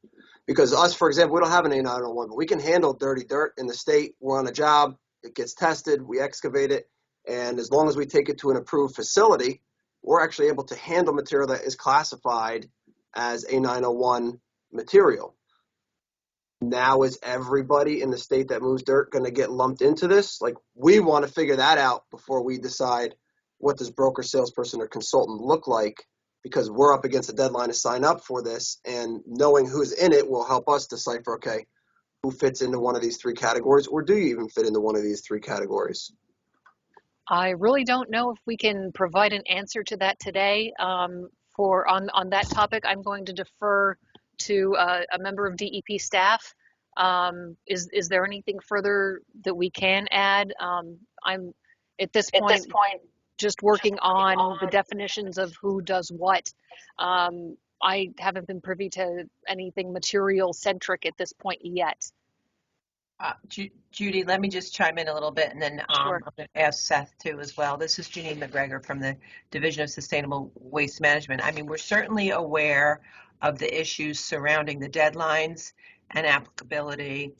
Because us, for example, we don't have an A901, but we can handle dirty dirt in the state. We're on a job, it gets tested, we excavate it, and as long as we take it to an approved facility, we're actually able to handle material that is classified as A901 material. Now, is everybody in the state that moves dirt going to get lumped into this? Like, we want to figure that out before we decide what does broker, salesperson, or consultant look like, because we're up against a deadline to sign up for this, and knowing who's in it will help us decipher, okay, who fits into one of these three categories, or do you even fit into one of these three categories? I really don't know if we can provide an answer to that today. On that topic, I'm going to defer to a member of DEP staff. Is there anything further that we can add? I'm at this point just working on the definitions of who does what. I haven't been privy to anything material centric at this point yet. Judy, let me just chime in a little bit, and then Sure. I'm going to ask Seth too as well. This is Janine McGregor from the Division of Sustainable Waste Management. I mean, we're certainly aware of the issues surrounding the deadlines and applicability.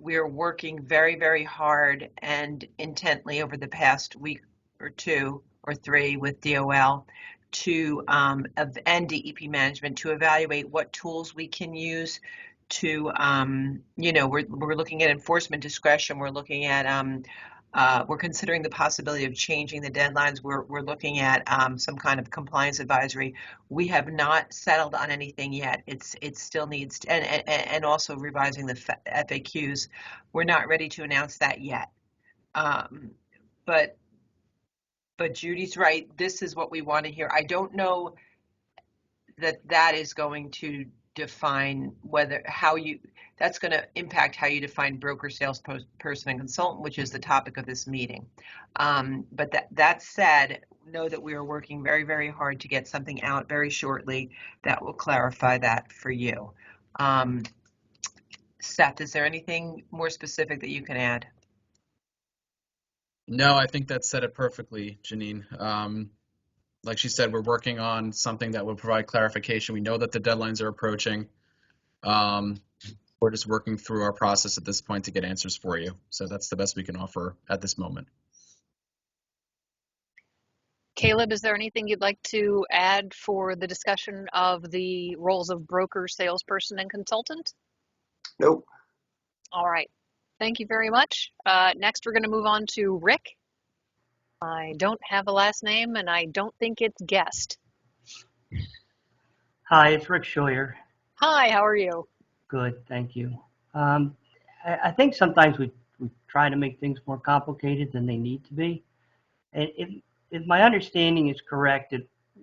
We are working very, very hard and intently over the past week or two or three with DOL to and DEP management to evaluate what tools we can use to, we're looking at enforcement discretion. We're looking at, we're considering the possibility of changing the deadlines. We're looking at some kind of compliance advisory. We have not settled on anything yet. It still needs to, and also revising the FAQs. We're not ready to announce that yet. But Judy's right. This is what we want to hear. I don't know that is going to define that's going to impact how you define broker, salesperson, and consultant, which is the topic of this meeting. But that said, know that we are working very, very hard to get something out very shortly that will clarify that for you. Seth, is there anything more specific that you can add? No, I think that said it perfectly, Janine. Like she said, we're working on something that will provide clarification. We know that the deadlines are approaching. We're just working through our process at this point to get answers for you. So that's the best we can offer at this moment. Caleb, is there anything you'd like to add for the discussion of the roles of broker, salesperson, and consultant? Nope. All right. Thank you very much. Next, we're going to move on to Rick. I don't have a last name, and I don't think it's Guest. Hi, it's Rick Scheuer. Hi, how are you? Good, thank you. I think sometimes we try to make things more complicated than they need to be. And if my understanding is correct,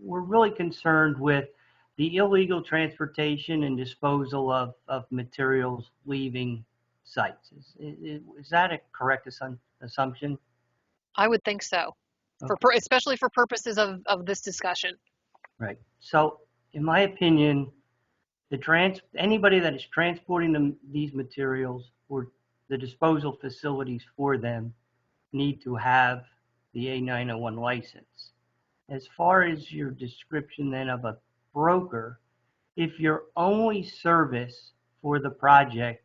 we're really concerned with the illegal transportation and disposal of materials leaving sites. Is that a correct assumption? I would think so, Okay. especially for purposes of this discussion. Right. So, in my opinion, anybody that is transporting these materials or the disposal facilities for them need to have the A901 license. As far as your description then of a broker, if your only service for the project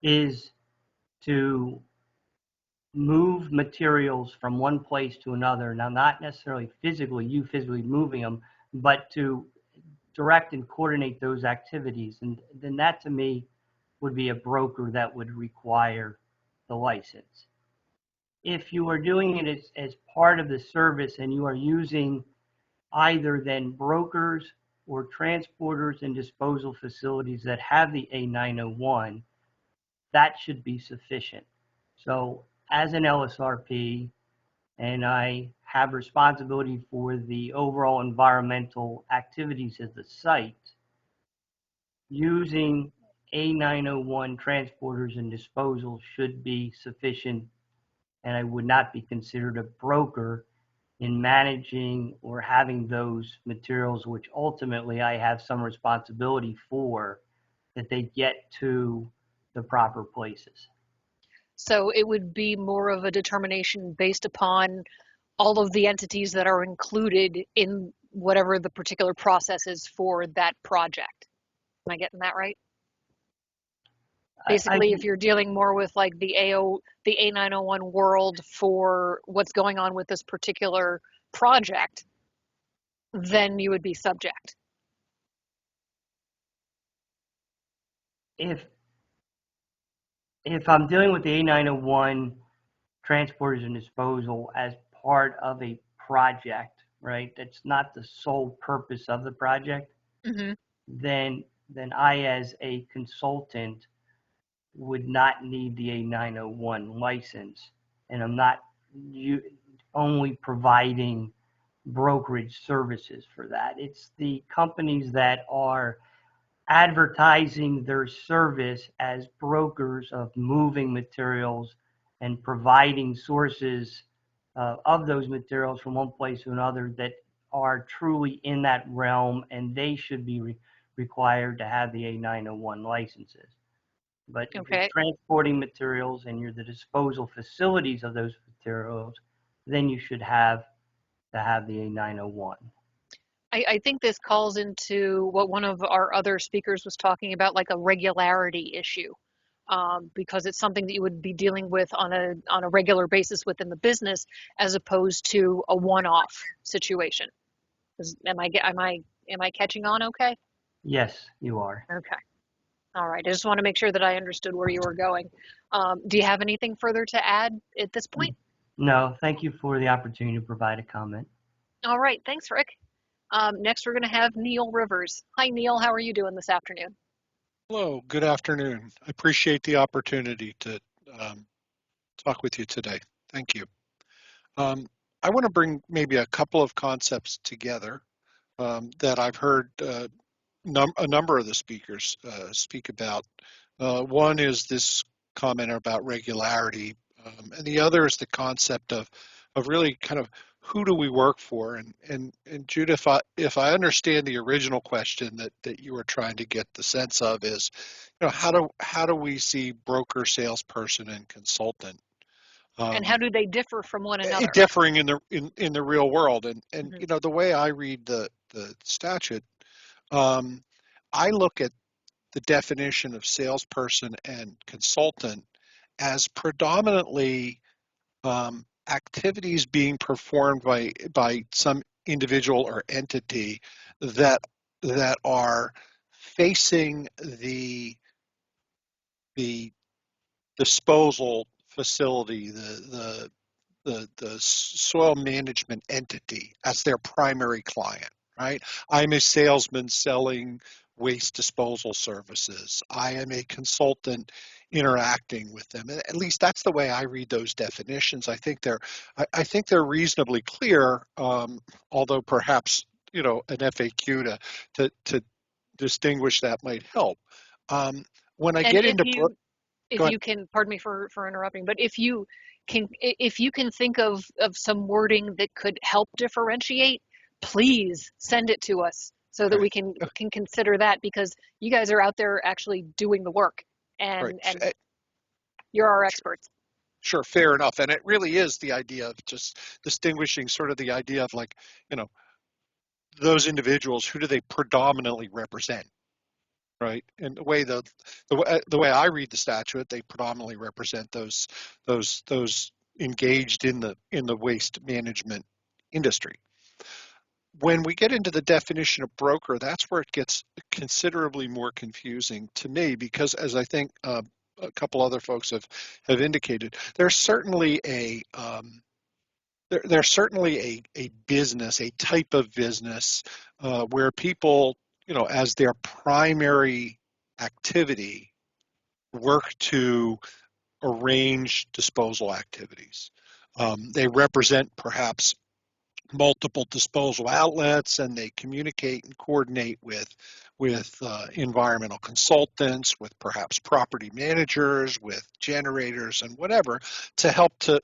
is to move materials from one place to another, now not necessarily you physically moving them, but to direct and coordinate those activities, and then that to me would be a broker that would require the license. If you are doing it as part of the service and you are using either then brokers or transporters and disposal facilities that have the A901, that should be sufficient. So as an LSRP, and I have responsibility for the overall environmental activities at the site, using A901 transporters and disposal should be sufficient, and I would not be considered a broker in managing or having those materials, which ultimately I have some responsibility for, that they get to the proper places. So it would be more of a determination based upon all of the entities that are included in whatever the particular process is for that project. Am I getting that right? Basically, if you're dealing more with like the A901 world for what's going on with this particular project, then you would be subject. If I'm dealing with the A901 transporters and disposal as part of a project, right, that's not the sole purpose of the project, Mm-hmm. then I as a consultant would not need the A901 license, and I'm not only providing brokerage services for that. It's the companies that are advertising their service as brokers of moving materials and providing sources of those materials from one place to another that are truly in that realm, and they should be required to have the A901 licenses. But if you're Okay. transporting materials and you're the disposal facilities of those materials, then you should have to have the A901. I think this calls into what one of our other speakers was talking about, like a regularity issue, because it's something that you would be dealing with on a regular basis within the business, as opposed to a one-off situation. Am I catching on? Okay. Yes, you are. Okay. All right. I just want to make sure that I understood where you were going. Do you have anything further to add at this point? No, thank you for the opportunity to provide a comment. All right. Thanks, Rick. Next, we're going to have Neil Rivers. Hi, Neil. How are you doing this afternoon? Hello, good afternoon. I appreciate the opportunity to talk with you today. Thank you. I want to bring maybe a couple of concepts together that I've heard a number of the speakers speak about. One is this comment about regularity, and the other is the concept of really kind of who do we work for? And Jude, if I understand the original question that you were trying to get the sense of is, how do we see broker, salesperson, and consultant? And how do they differ from one another? Differing in the real world, and Mm-hmm. the way I read the statute, I look at the definition of salesperson and consultant as predominantly activities being performed by some individual or entity that are facing the disposal facility, the soil management entity as their primary client, right? I'm a salesman selling waste disposal services. I am a consultant interacting with them. At least that's the way I read those definitions. I think they're reasonably clear, although perhaps an FAQ to distinguish that might help. When I And get into if you can, pardon me for interrupting, but if you can think of some wording that could help differentiate, please send it to us so that we can consider that, because you guys are out there actually doing the work, and you're our experts. Sure, fair enough. And it really is the idea of just distinguishing sort of the idea of, like, those individuals, who do they predominantly represent, right? And the way I read the statute, they predominantly represent those engaged in the waste management industry. When we get into the definition of broker, that's where it gets considerably more confusing to me, because, as I think a couple other folks have indicated, there's certainly a business, a type of business where people, as their primary activity, work to arrange disposal activities. They represent perhaps multiple disposal outlets, and they communicate and coordinate with environmental consultants, with perhaps property managers, with generators, and whatever, to help to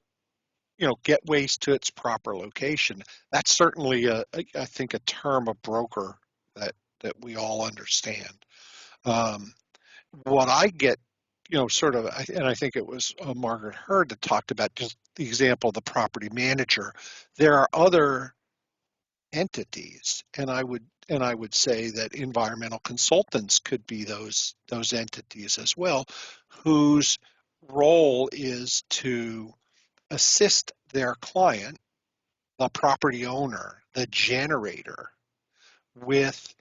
get waste to its proper location. That's certainly I think a term of broker that we all understand. What I get, sort of, and I think it was Margaret Hurd that talked about just the example of the property manager. There are other entities, and I would say that environmental consultants could be those entities as well, whose role is to assist their client, the property owner, the generator, with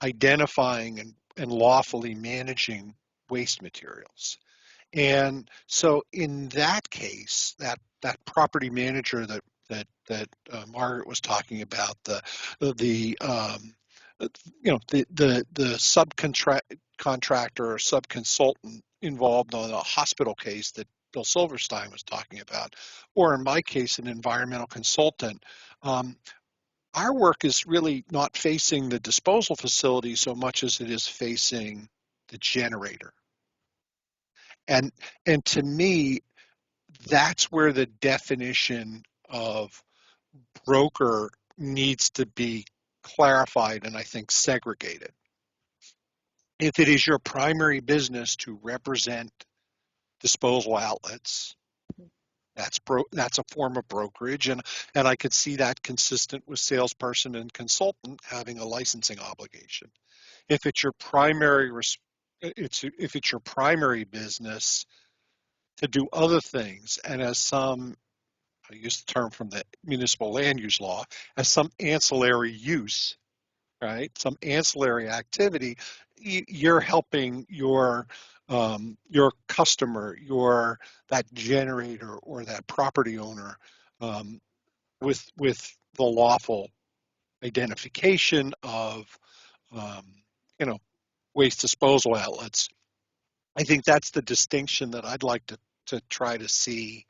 identifying and lawfully managing waste materials. And so in that case, that property manager that Margaret was talking about, the subcontractor or subconsultant involved on a hospital case that Bill Silverstein was talking about, or in my case, an environmental consultant. Our work is really not facing the disposal facility so much as it is facing the generator. And to me, that's where the definition of broker needs to be clarified and, I think, segregated. If it is your primary business to represent disposal outlets, that's a form of brokerage, and I could see that consistent with salesperson and consultant having a licensing obligation. If it's your primary if it's your primary business to do other things, and as some, I use the term from the municipal land use law, as some ancillary use, right? Some ancillary activity, you're helping your customer, that generator or that property owner with the lawful identification of um, waste disposal outlets. I think that's the distinction that I'd like to try to see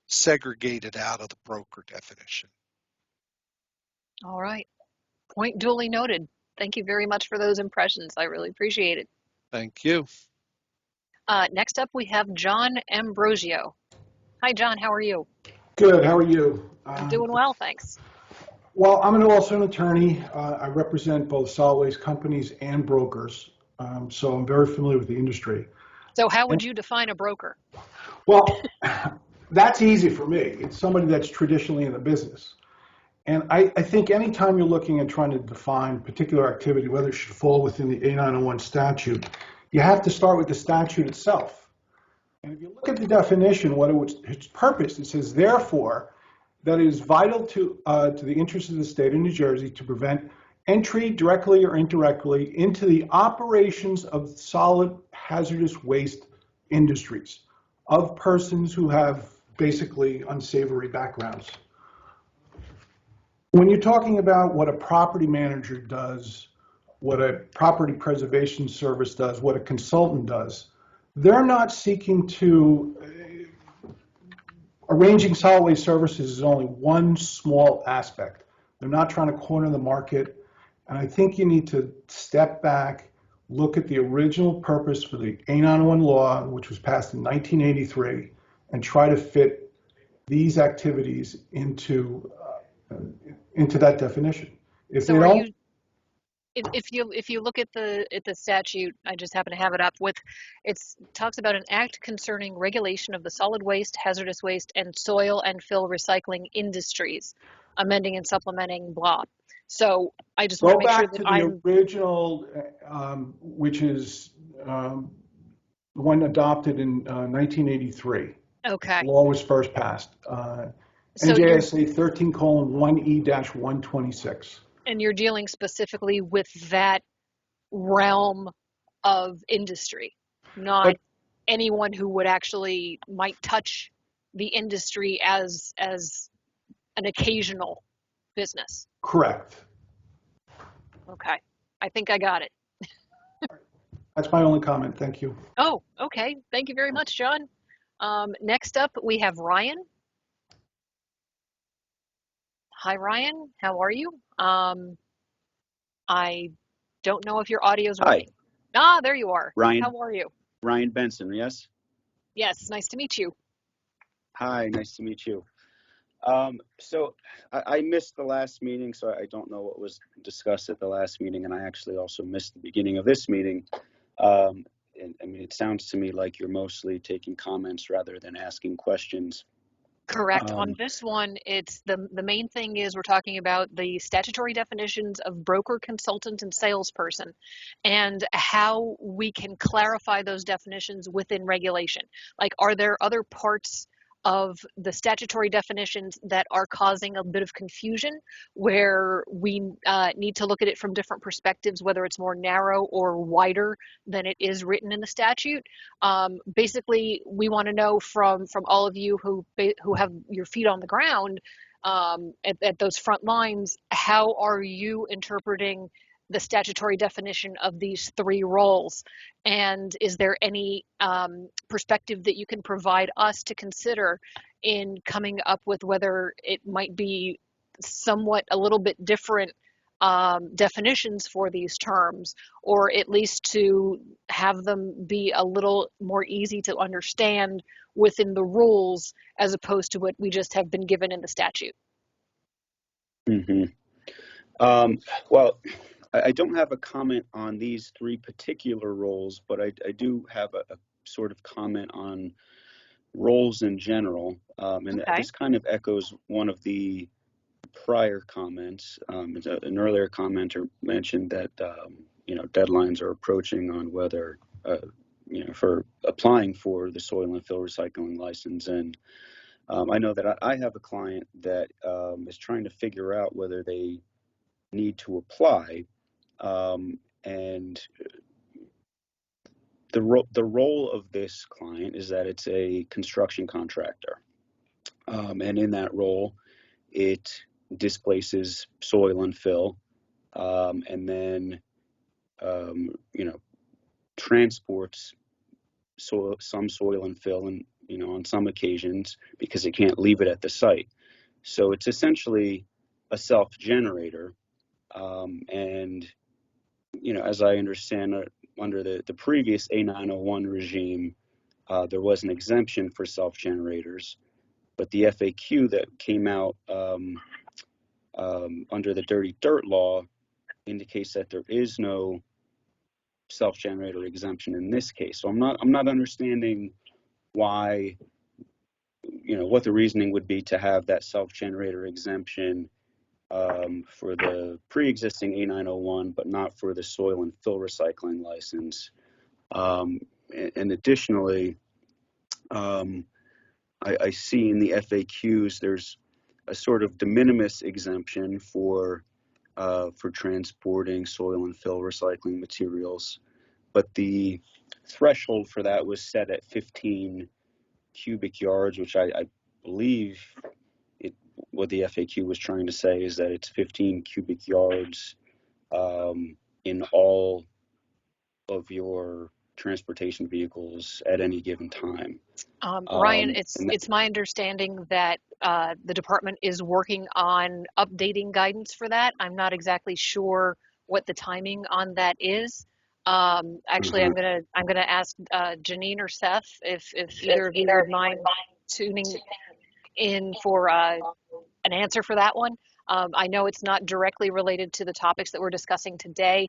segregated out of the broker definition. All right. Point duly noted. Thank you very much for those impressions. I really appreciate it. Thank you. Next up, we have John Ambrosio. Hi, John. How are you? Good. How are you? I'm doing well, thanks. Well, I'm also an attorney. I represent both solid waste companies and brokers, so I'm very familiar with the industry. So how would you define a broker? Well, that's easy for me. It's somebody that's traditionally in the business. And I think anytime you're looking at trying to define particular activity, whether it should fall within the A901 statute, you have to start with the statute itself. And if you look at the definition, its purpose, it says, therefore, that it is vital to the interests of the state of New Jersey to prevent entry directly or indirectly into the operations of solid hazardous waste industries of persons who have basically unsavory backgrounds. When you're talking about what a property manager does, what a property preservation service does, what a consultant does, they're not seeking to, arranging solid waste services is only one small aspect. They're not trying to corner the market. And I think you need to step back, look at the original purpose for the A901 law, which was passed in 1983, and try to fit these activities into that definition. If So they don't, if you look at the statute, I just happen to have it up with, it talks about an act concerning regulation of the solid waste, hazardous waste, and soil and fill recycling industries, amending and supplementing blah. So I just want go to make sure back that to the I'm original, which is the one adopted in 1983. okay. The law was first passed. So you're NJSA 13:1E-126. and you're dealing specifically with that realm of industry, not But anyone who would actually might touch the industry as an occasional business. correct. Okay. I think I got it. That's my only comment. Thank you. Oh, okay. Thank you very much, John. Next up, we have Ryan. Hi, Ryan. How are you? I don't know if your audio's working. Ah, there you are. Ryan. How are you? Ryan Benson, yes? Yes, nice to meet you. Hi, nice to meet you. So I missed the last meeting, so I don't know what was discussed at the last meeting, and I actually also missed the beginning of this meeting. And, I mean, it sounds to me like you're mostly taking comments rather than asking questions. Correct. On this one, it's the main thing is we're talking about the statutory definitions of broker, consultant, and salesperson, and how we can clarify those definitions within regulation. Like, are there other parts of the statutory definitions that are causing a bit of confusion, where we need to look at it from different perspectives, whether it's more narrow or wider than it is written in the statute? Basically, we want to know from all of you who have your feet on the ground at those front lines, how are you interpreting the statutory definition of these three roles? And is there any perspective that you can provide us to consider in coming up with whether it might be somewhat a little bit different definitions for these terms, or at least to have them be a little more easy to understand within the rules as opposed to what we just have been given in the statute? Mm-hmm. Well, I don't have a comment on these three particular roles, but I do have a sort of comment on roles in general. And Okay. this kind of echoes one of the prior comments. An earlier commenter mentioned that, deadlines are approaching on whether, for applying for the soil and fill recycling license. And I know that I have a client that is trying to figure out whether they need to apply. And the role of this client is that it's a construction contractor. And in that role, it displaces soil and fill, and then, transports some soil and fill, and, on some occasions, because it can't leave it at the site. So it's essentially a self-generator. And, as I understand it, under the previous A901 regime, there was an exemption for self-generators, but the FAQ that came out under the dirty dirt law indicates that there is no self-generator exemption in this case. So I'm not understanding why, what the reasoning would be to have that self-generator exemption for the pre-existing A901, but not for the soil and fill recycling license. And additionally, I see in the FAQs there's a sort of de minimis exemption for transporting soil and fill recycling materials, but the threshold for that was set at 15 cubic yards, which I believe what the FAQ was trying to say is that it's 15 cubic yards in all of your transportation vehicles at any given time. Ryan, it's my understanding that the department is working on updating guidance for that. I'm not exactly sure what the timing on that is. Actually, I'm gonna ask Janine or Seth if either of you would mind tuning in for an answer for that one. I know it's not directly related to the topics that we're discussing today.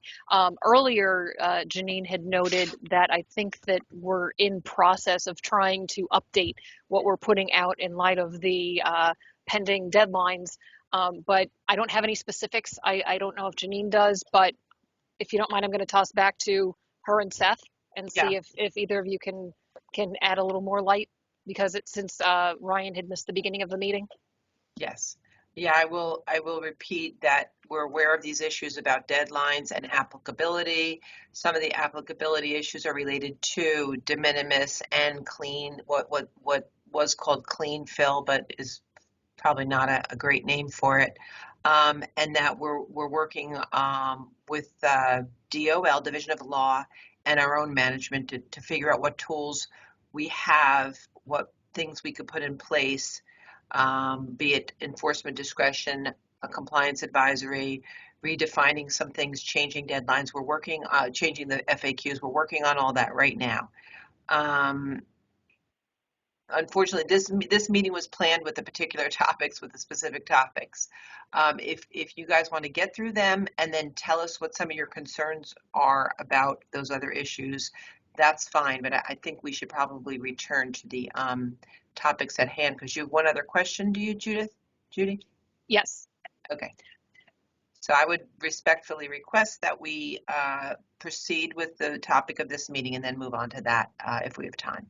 Earlier, Janine had noted that I think that we're in process of trying to update what we're putting out in light of the pending deadlines. But I don't have any specifics. I don't know if Janine does, but if you don't mind, I'm going to toss back to her and Seth and see if either of you can add a little more light, because since Ryan had missed the beginning of the meeting. Yes. Yeah, I will repeat that we're aware of these issues about deadlines and applicability. Some of the applicability issues are related to de minimis and clean, what was called clean fill, but is probably not a great name for it. And that we're working with DOL, Division of Law, and our own management to figure out what tools we have, what things we could put in place, be it enforcement discretion, a compliance advisory, redefining some things, changing deadlines. We're working, changing the FAQs. We're working on all that right now. Unfortunately, this meeting was planned with the particular topics, with the specific topics. If you guys want to get through them and then tell us what some of your concerns are about those other issues, that's fine. But I think we should probably return to the topics at hand, because you have one other question, do you, Judy? Yes. Okay. So I would respectfully request that we proceed with the topic of this meeting and then move on to that if we have time.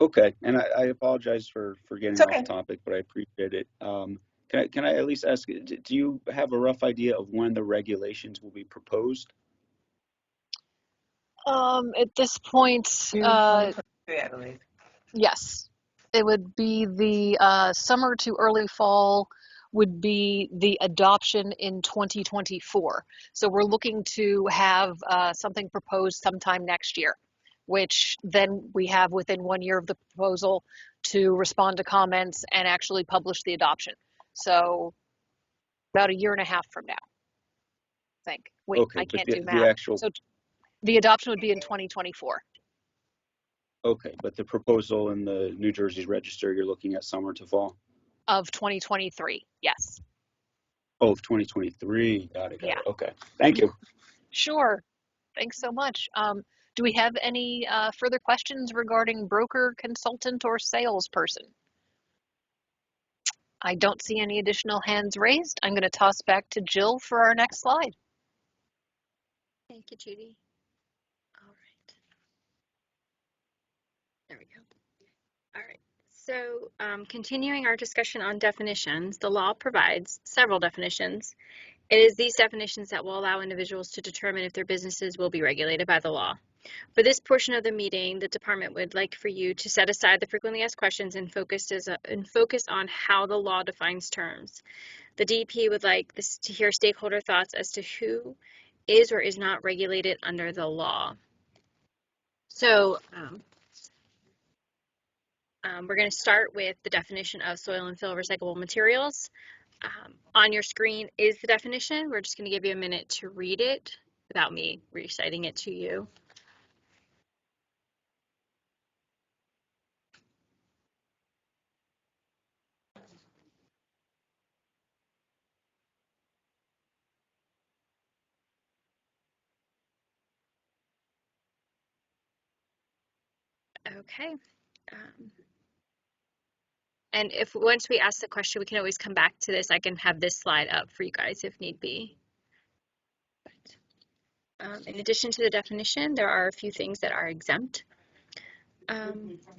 Okay, and I apologize for getting off topic, but I appreciate it. Can I at least ask, do you have a rough idea of when the regulations will be proposed? At this point, I believe. yes, it would be the summer to early fall would be the adoption in 2024. So we're looking to have something proposed sometime next year, which then we have within 1 year of the proposal to respond to comments and actually publish the adoption. So about a year and a half from now, I think. Wait, Okay, I can't but do math. So the adoption would be in 2024. Okay, but the proposal in the New Jersey Register, you're looking at summer to fall? Of 2023, yes. Oh, of 2023. Got it. Yeah, Okay. Thank you. sure. Thanks so much. Do we have any further questions regarding broker, consultant, or salesperson? I don't see any additional hands raised. I'm going to toss back to Jill for our next slide. Thank you, Judy. All right. There we go. All right. So continuing our discussion on definitions, the law provides several definitions. It is these definitions that will allow individuals to determine if their businesses will be regulated by the law. For this portion of the meeting, the department would like for you to set aside the frequently asked questions and focus on how the law defines terms. The DEP would like to hear stakeholder thoughts as to who is or is not regulated under the law. So we're going to start with the definition of soil and fill recyclable materials. On your screen is the definition. We're just going to give you a minute to read it without me reciting it to you. Okay. And if once we ask the question, we can always come back to this. I can have this slide up for you guys if need be. In addition to the definition, there are a few things that are exempt.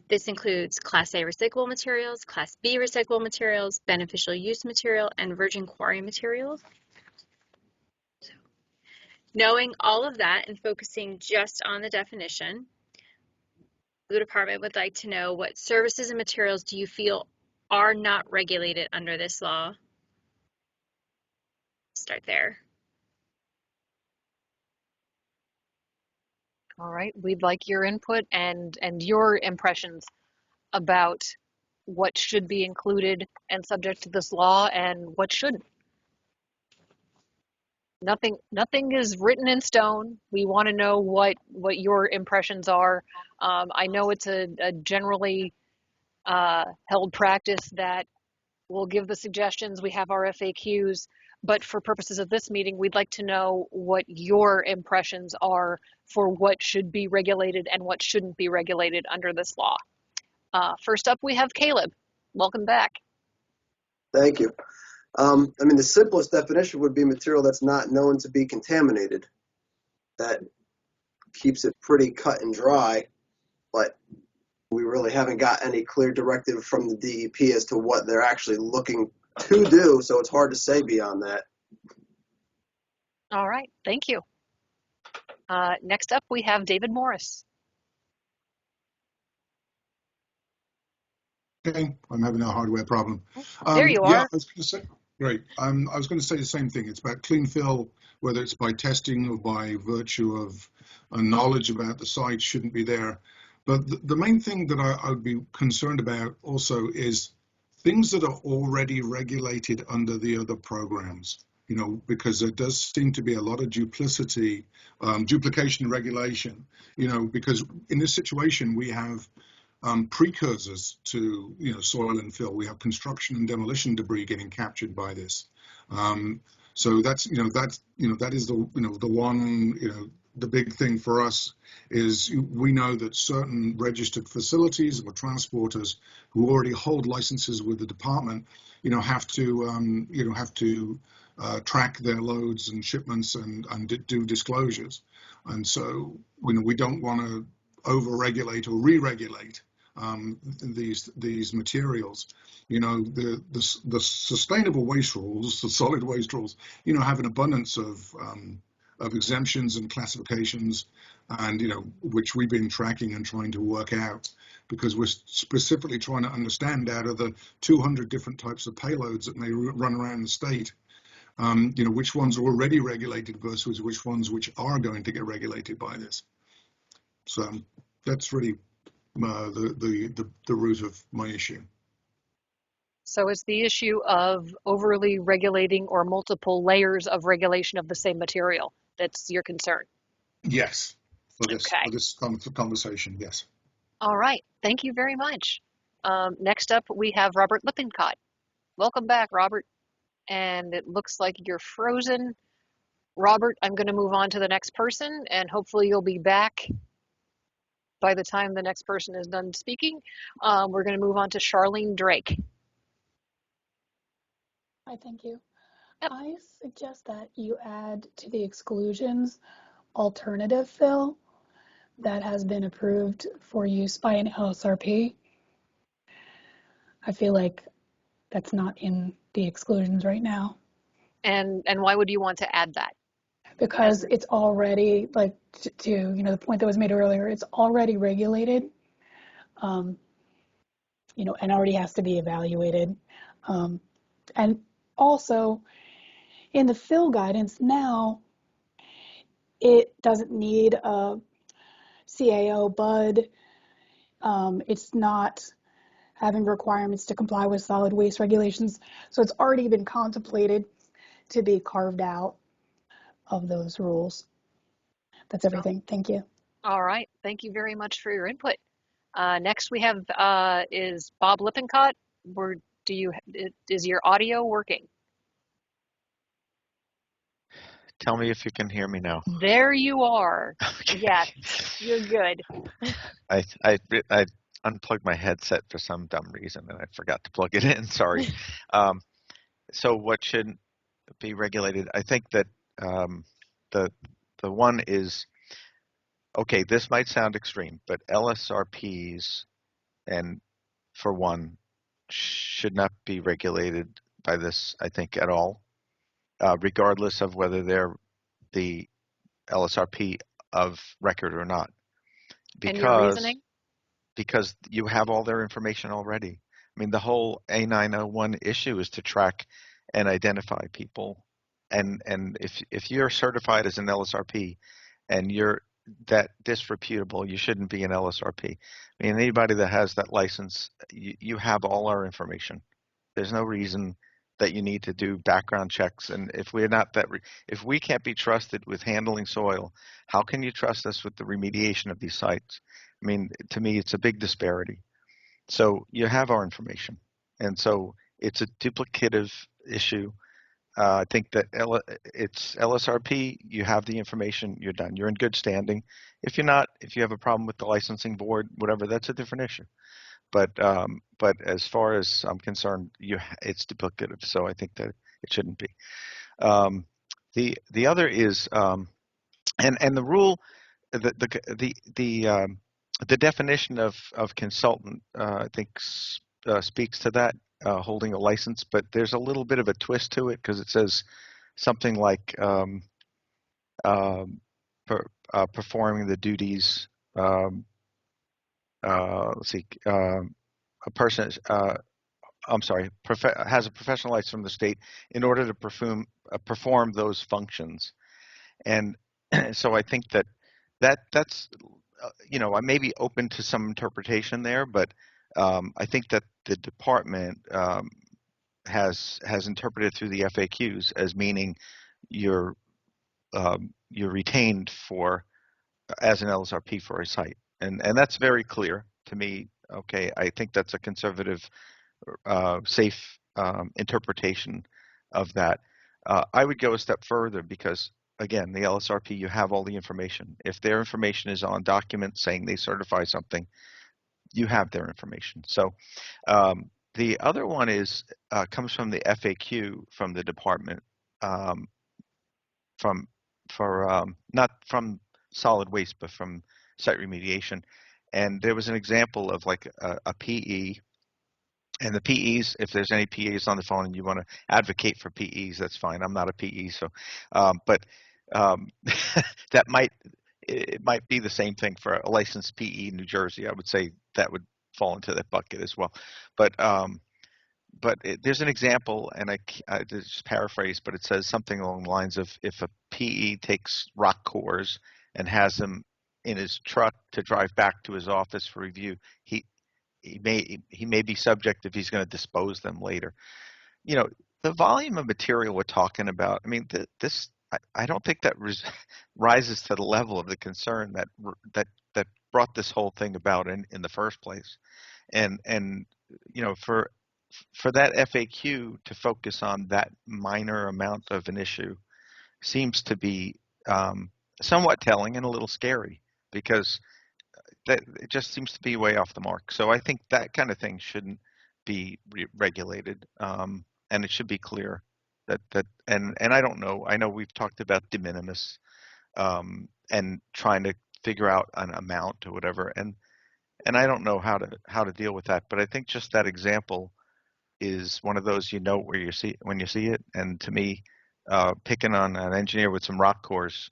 This includes Class A recyclable materials, Class B recyclable materials, beneficial use material, and virgin quarry materials. So, knowing all of that and focusing just on the definition, the department would like to know what services and materials do you feel are not regulated under this law? Start there. All right, we'd like your input and your impressions about what should be included and subject to this law and what shouldn't. Nothing is written in stone. We want to know what your impressions are. I know it's a generally held practice that we'll give the suggestions. We have our FAQs, but for purposes of this meeting, we'd like to know what your impressions are for what should be regulated and what shouldn't be regulated under this law. First up, we have Caleb. Welcome back. Thank you. I mean, the simplest definition would be material that's not known to be contaminated. That keeps it pretty cut and dry, but we really haven't got any clear directive from the DEP as to what they're actually looking to do, so it's hard to say beyond that. All right, thank you. Next up, we have David Morris. Okay, I'm having a hardware problem. There you Yeah, are. I was going to say, great. I was going to say the same thing. It's about clean fill, whether it's by testing or by virtue of knowledge about the site shouldn't be there. But the main thing that I would be concerned about also is things that are already regulated under the other programs, you know, because there does seem to be a lot of duplication and regulation, you know, because in this situation we have precursors to, you know, soil and fill. We have construction and demolition debris getting captured by this. So that's, that is the, the one, the big thing for us is we know that certain registered facilities or transporters who already hold licenses with the department, have to track their loads and shipments and do disclosures. And so, we don't want to over-regulate or re-regulate these materials. The sustainable waste rules, the solid waste rules, have an abundance of exemptions and classifications, and which we've been tracking and trying to work out, because we're specifically trying to understand out of the 200 different types of payloads that may run around the state, which ones are already regulated versus which ones which are going to get regulated by this. So that's really the root of my issue. So it's the issue of overly regulating or multiple layers of regulation of the same material that's your concern? Yes, for this Okay. conversation, yes. All right, thank you very much. Next up, we have Robert Lippincott. Welcome back, Robert. And it looks like you're frozen. Robert, I'm going to move on to the next person, and hopefully you'll be back by the time the next person is done speaking. We're going to move on to Charlene Drake. Hi, thank you. Yep. I suggest that you add to the exclusions alternative fill that has been approved for use by an LSRP. I feel like that's not in the exclusions right now. And why would you want to add that? Because it's already, like, to the point that was made earlier, it's already regulated, and already has to be evaluated. And also, in the fill guidance now, it doesn't need a CAO BUD. It's not having requirements to comply with solid waste regulations. So it's already been contemplated to be carved out of those rules. That's everything. Thank you. All right. Thank you very much for your input. Next we have is Bob Lippincott. Is your audio working? Tell me if you can hear me now. There you are. Okay. Yes, you're good. I unplugged my headset for some dumb reason and I forgot to plug it in. Sorry. So what should be regulated? I think that the one is, okay, this might sound extreme, but LSRPs, and for one, should not be regulated by this, I think, at all, regardless of whether they're the LSRP of record or not. And your reasoning? Because you have all their information already. I mean, the whole A901 issue is to track and identify people. And if you're certified as an LSRP and you're that disreputable, you shouldn't be an LSRP. I mean, anybody that has that license, you have all our information. There's no reason that you need to do background checks. And if we're not that, if we can't be trusted with handling soil, how can you trust us with the remediation of these sites? I mean, to me, it's a big disparity. So you have our information. And so it's a duplicative issue. I think that it's LSRP, you have the information, you're done. You're in good standing. If you're not, if you have a problem with the licensing board, whatever, that's a different issue. But as far as I'm concerned, it's duplicative. So I think that it shouldn't be. The other is, and the rule, the definition of consultant, I think speaks to that, holding a license, but there's a little bit of a twist to it because it says something like performing the duties. Let's see, a person, I'm sorry, has a professional license from the state in order to perform those functions. And so I think that's I may be open to some interpretation there, but I think that the department has interpreted through the FAQs as meaning you're retained as an LSRP for a site, and that's very clear to me. Okay, I think that's a conservative, safe interpretation of that. I would go a step further because, again, the LSRP, you have all the information. If their information is on documents saying they certify something, you have their information. So the other one comes from the FAQ from the department, not from solid waste, but from site remediation. And there was an example of like a PE, and the PEs, if there's any PEs on the phone and you want to advocate for PEs, that's fine. I'm not a PE, so, but that might be the same thing for a licensed PE in New Jersey. I would say that would fall into that bucket as well. But there's an example, and I just paraphrase, but it says something along the lines of if a PE takes rock cores and has them in his truck to drive back to his office for review, he may be subject if he's going to dispose them later. The volume of material we're talking about, I mean, I don't think that rises to the level of the concern that brought this whole thing about in the first place. And for that FAQ to focus on that minor amount of an issue seems to be somewhat telling and a little scary, because that it just seems to be way off the mark. So I think that kind of thing shouldn't be regulated, and it should be clear and I don't know. I know we've talked about de minimis and trying to figure out an amount or whatever, and I don't know how to deal with that. But I think just that example is one of those where you see when you see it. And to me, picking on an engineer with some rock cores,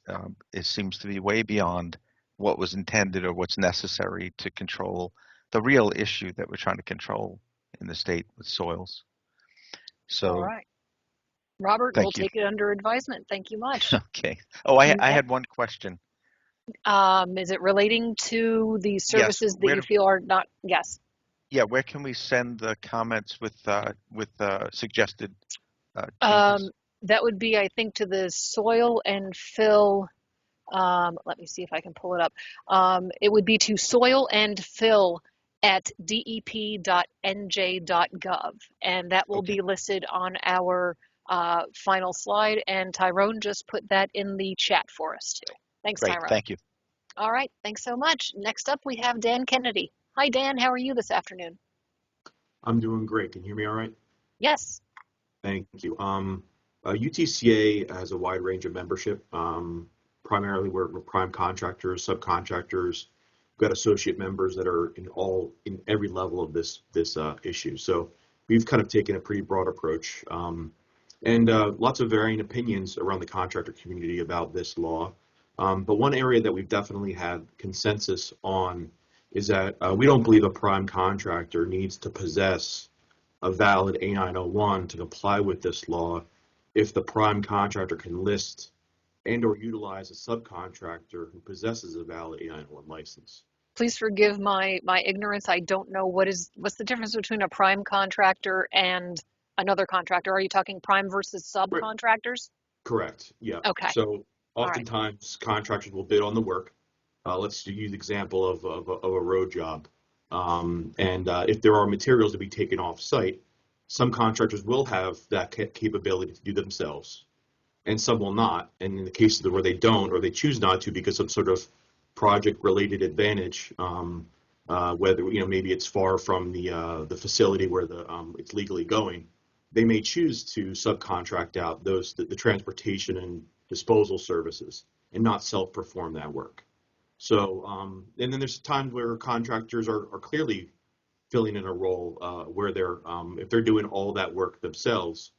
it seems to be way beyond what was intended or what's necessary to control the real issue that we're trying to control in the state with soils. So, all right. Robert, we'll thank you. take it under advisement. Thank you much. Okay. Oh, I had one question. Is it relating to the services that you feel are not? Yes. Yeah, where can we send the comments with suggested changes? That would be, I think, to the soil and fill. Let me see if I can pull it up. It would be to soil and fill at dep.nj.gov, and that will be listed on our final slide. And Tyrone just put that in the chat for us too. Thanks, Great, Tyrone. thank you. All right, thanks so much. Next up, we have Dan Kennedy. Hi, Dan. How are you this afternoon? I'm doing great. Can you hear me all right? Yes. Thank you. UTCA has a wide range of membership. Primarily, we're prime contractors, subcontractors. We've got associate members that are in every level of this issue. So we've kind of taken a pretty broad approach, and lots of varying opinions around the contractor community about this law. But one area that we've definitely had consensus on is that we don't believe a prime contractor needs to possess a valid A901 to comply with this law if the prime contractor can list and or utilize a subcontractor who possesses a valid A901 license. Please forgive my ignorance. I don't know what's the difference between a prime contractor and another contractor. Are you talking prime versus subcontractors? Correct. Yeah. Okay. So oftentimes contractors will bid on the work. Let's use the example of a road job. If there are materials to be taken off site, some contractors will have that capability to do themselves, and some will not. And in the cases where they don't, or they choose not to because of sort of project-related advantage, whether maybe it's far from the facility where it's legally going, they may choose to subcontract out the transportation and disposal services and not self-perform that work. So, and then there's times where contractors are clearly filling in a role where they're if they're doing all that work themselves.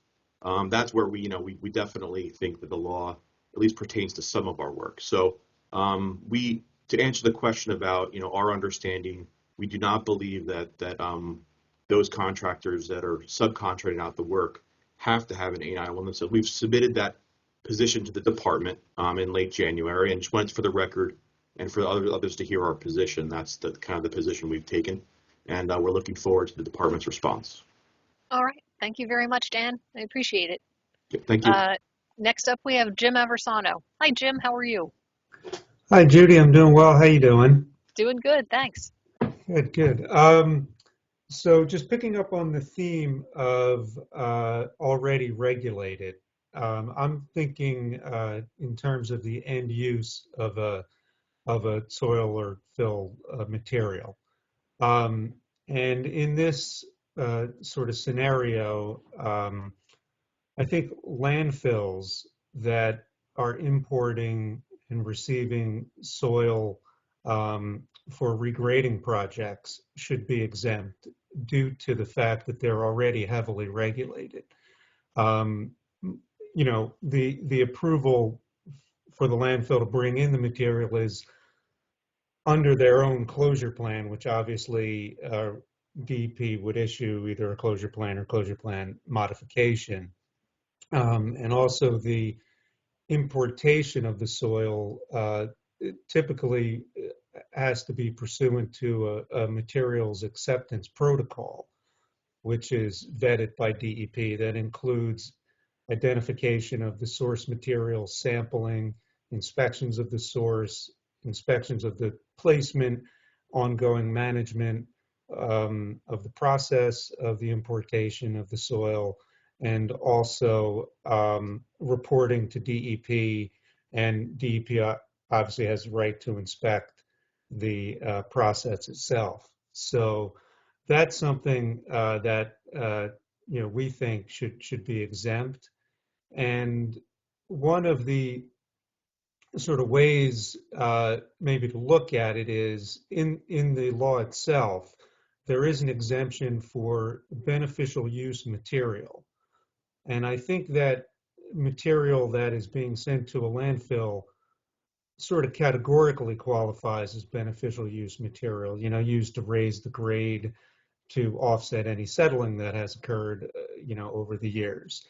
That's where we definitely think that the law at least pertains to some of our work. So to answer the question about our understanding, we do not believe that those contractors that are subcontracting out the work have to have an A901. So we've submitted that position to the department in late January, and just wanted for the record and for others to hear our position. That's the kind of the position we've taken, and we're looking forward to the department's response. All right. Thank you very much, Dan. I appreciate it. Okay, thank you. Next up, we have Jim Aversano. Hi, Jim. How are you? Hi, Judy. I'm doing well. How you doing? Doing good. Thanks. Good, good. So just picking up on the theme of already regulated, I'm thinking in terms of the end use of a soil or fill material. And in this sort of scenario, I think landfills that are importing and receiving soil for regrading projects should be exempt due to the fact that they're already heavily regulated. The approval for the landfill to bring in the material is under their own closure plan, which obviously DEP would issue either a closure plan or closure plan modification. And also the importation of the soil typically has to be pursuant to a materials acceptance protocol, which is vetted by DEP. That includes identification of the source material, sampling, inspections of the source, inspections of the placement, ongoing management, of the process of the importation of the soil, and also reporting to DEP. And DEP obviously has the right to inspect the process itself. So that's something that we think should be exempt. And one of the sort of ways maybe to look at it is in the law itself, there is an exemption for beneficial use material. And I think that material that is being sent to a landfill sort of categorically qualifies as beneficial use material, used to raise the grade to offset any settling that has occurred, over the years.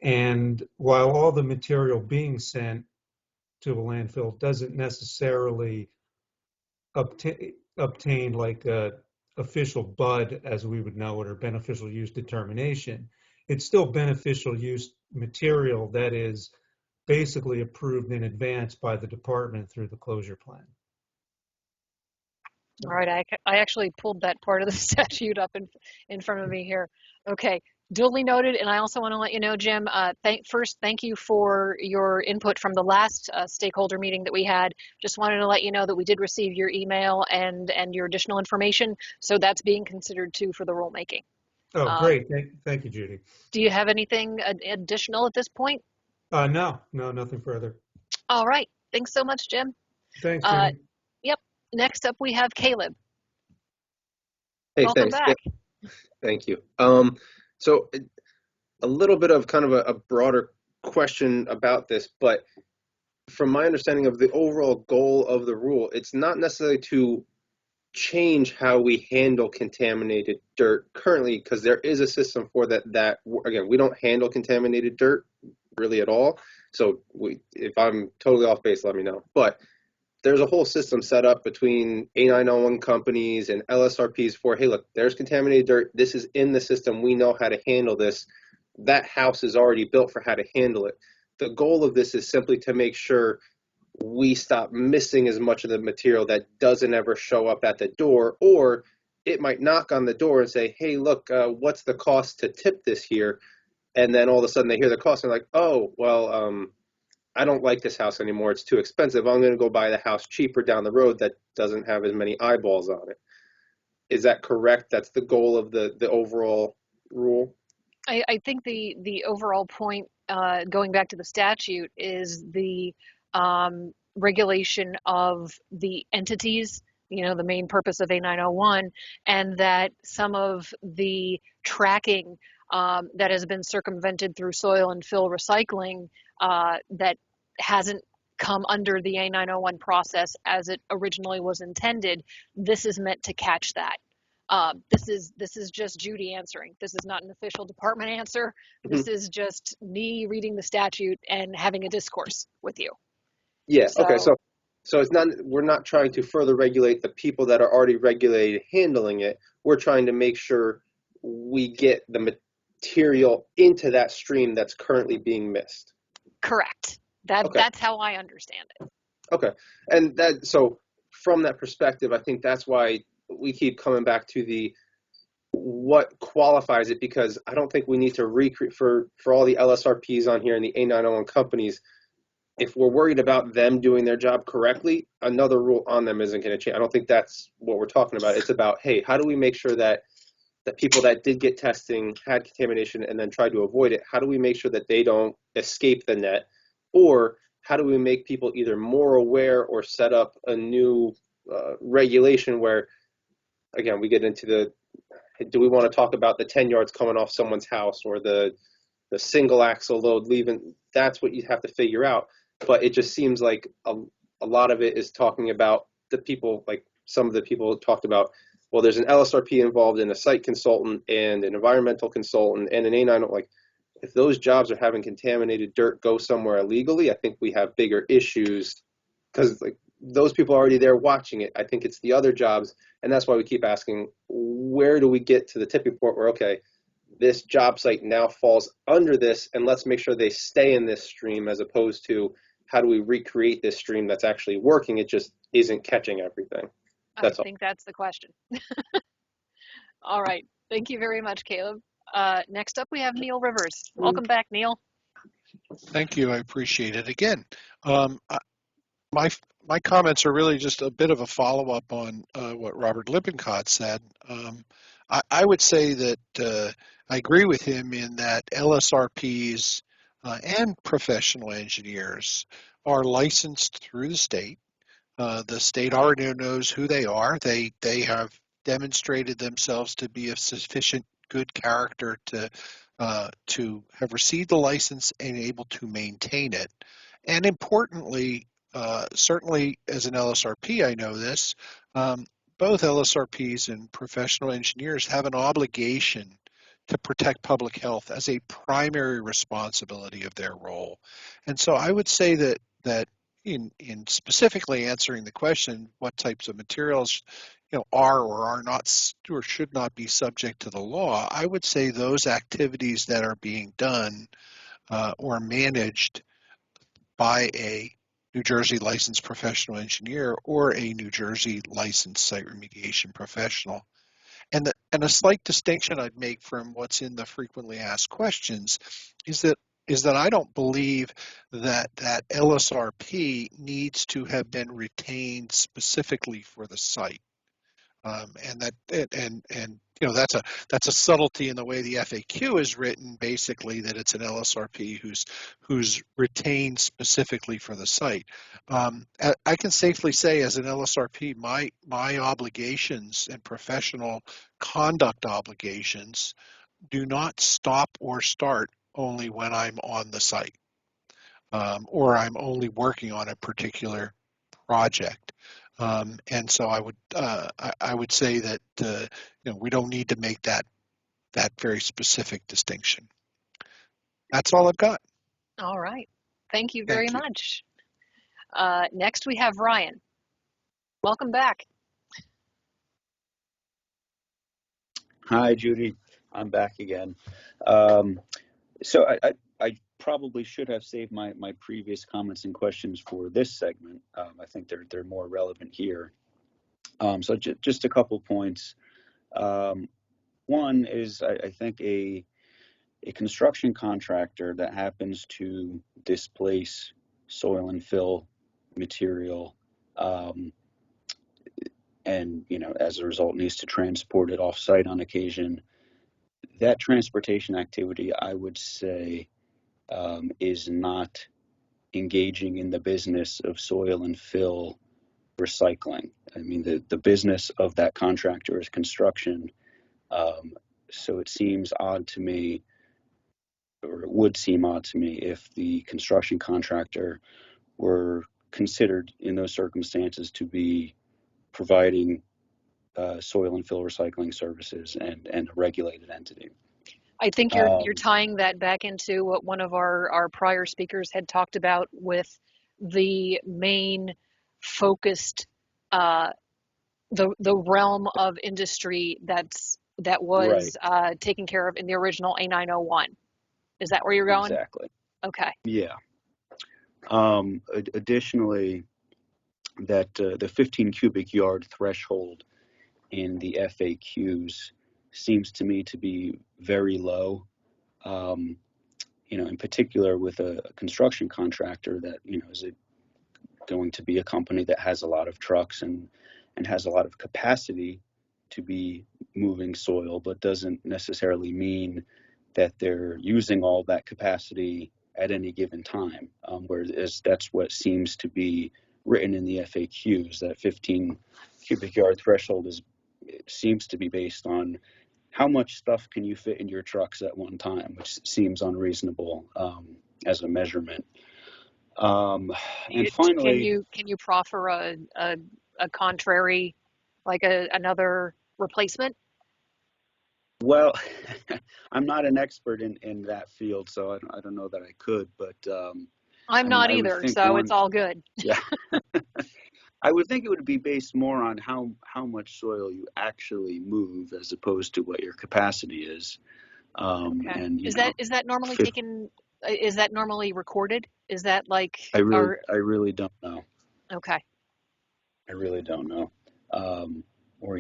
And while all the material being sent to a landfill doesn't necessarily obtain like a official BUD as we would know it, or beneficial use determination, it's still beneficial use material that is basically approved in advance by the department through the closure plan. All right, I actually pulled that part of the statute up in front of me here. Okay, duly noted. And I also want to let you know, Jim, thank you for your input from the last stakeholder meeting that we had. Just wanted to let you know that we did receive your email and your additional information. So that's being considered too for the rulemaking. Oh, great. Thank you, Judy. Do you have anything additional at this point? No, nothing further. All right. Thanks so much, Jim. Thanks, Judy. Yep. Next up, we have Caleb. Hey, Welcome thanks. back. Yeah, thank you. So a little bit of kind of a broader question about this, but from my understanding of the overall goal of the rule, it's not necessarily to change how we handle contaminated dirt currently, because there is a system for that. Again, we don't handle contaminated dirt really at all. So if I'm totally off base, let me know. But there's a whole system set up between A901 companies and LSRPs for, hey, look, there's contaminated dirt. This is in the system. We know how to handle this. That house is already built for how to handle it. The goal of this is simply to make sure we stop missing as much of the material that doesn't ever show up at the door, or it might knock on the door and say, hey, look, what's the cost to tip this here? And then all of a sudden they hear the cost and they're like, oh, well, I don't like this house anymore. It's too expensive. I'm going to go buy the house cheaper down the road that doesn't have as many eyeballs on it. Is that correct? That's the goal of the overall rule? I think the overall point, going back to the statute, is the regulation of the entities, the main purpose of A901, and that some of the tracking that has been circumvented through soil and fill recycling that hasn't come under the A901 process as it originally was intended, this is meant to catch that. This is just Judy answering. This is not an official department answer. This is just me reading the statute and having a discourse with you. Yeah. Okay. So it's not. We're not trying to further regulate the people that are already regulated handling it. We're trying to make sure we get the material into that stream that's currently being missed. Correct. That's how I understand it. Okay. And so from that perspective, I think that's why we keep coming back to what qualifies it, because I don't think we need to recreate for all the LSRPs on here and the A901 companies. If we're worried about them doing their job correctly, another rule on them isn't going to change. I don't think that's what we're talking about. It's about, hey, how do we make sure that the people that did get testing, had contamination, and then tried to avoid it, how do we make sure that they don't escape the net? Or how do we make people either more aware or set up a new regulation where, again, we get into do we want to talk about the 10 yards coming off someone's house, or the single axle load leaving? That's what you have to figure out. But it just seems like a lot of it is talking about the people, like some of the people talked about, well, there's an LSRP involved in a site consultant and an environmental consultant and an A9. Like, if those jobs are having contaminated dirt go somewhere illegally, I think we have bigger issues, because like those people are already there watching it. I think it's the other jobs, and that's why we keep asking, where do we get to the tipping point where, okay, this job site now falls under this, and let's make sure they stay in this stream, as opposed to how do we recreate this stream that's actually working? It just isn't catching everything. I think that's the question. All right. Thank you very much, Caleb. Next up, we have Neil Rivers. Welcome back, Neil. Thank you. I appreciate it. Again, my my comments are really just a bit of a follow-up on what Robert Lippincott said. I would say that I agree with him in that LSRPs and professional engineers are licensed through the state. The state already knows who they are. They have demonstrated themselves to be of sufficient good character to have received the license and able to maintain it. And importantly, certainly as an LSRP, I know this, both LSRPs and professional engineers have an obligation to protect public health as a primary responsibility of their role. And so I would say that in specifically answering the question, what types of materials are or are not or should not be subject to the law, I would say those activities that are being done or managed by a New Jersey licensed professional engineer or a New Jersey licensed site remediation professional. And a slight distinction I'd make from what's in the frequently asked questions is that I don't believe that LSRP needs to have been retained specifically for the site. That's a subtlety in the way the FAQ is written, basically that it's an LSRP who's retained specifically for the site. I can safely say as an LSRP, my obligations and professional conduct obligations do not stop or start only when I'm on the site or I'm only working on a particular project. And so I would say that we don't need to make that very specific distinction. That's all I've got. All right. Thank you Thank very you. much. Next, we have Ryan. Welcome back. Hi, Judy. I'm back again. So I probably should have saved my previous comments and questions for this segment. I think they're more relevant here. So just a couple points. One is I think a construction contractor that happens to displace soil and fill material and as a result needs to transport it off-site on occasion, that transportation activity, I would say, is not engaging in the business of soil and fill recycling. I mean, the business of that contractor is construction. So it seems odd to me, or it would seem odd to me, if the construction contractor were considered in those circumstances to be providing soil and fill recycling services and a regulated entity. I think you're tying that back into what one of our prior speakers had talked about with the main focused the realm of industry that was Right. taken care of in the original A901. Is that where you're going? Exactly. Okay. Yeah. Additionally, that the 15 cubic yard threshold in the FAQs seems to me to be very low. In particular with a construction contractor that, is going to be a company that has a lot of trucks and has a lot of capacity to be moving soil, but doesn't necessarily mean that they're using all that capacity at any given time. Whereas that's what seems to be written in the FAQs, that 15 cubic yard threshold seems to be based on how much stuff can you fit in your trucks at one time, which seems unreasonable as a measurement. And finally, can you proffer a contrary, like another replacement? Well, I'm not an expert in that field, so I don't know that I could, but I'm not either, so it's all good. Yeah. I would think it would be based more on how much soil you actually move as opposed to what your capacity is. Okay. And is that normally taken? Is that normally recorded? Is that like? I really don't know. Okay. I really don't know. Or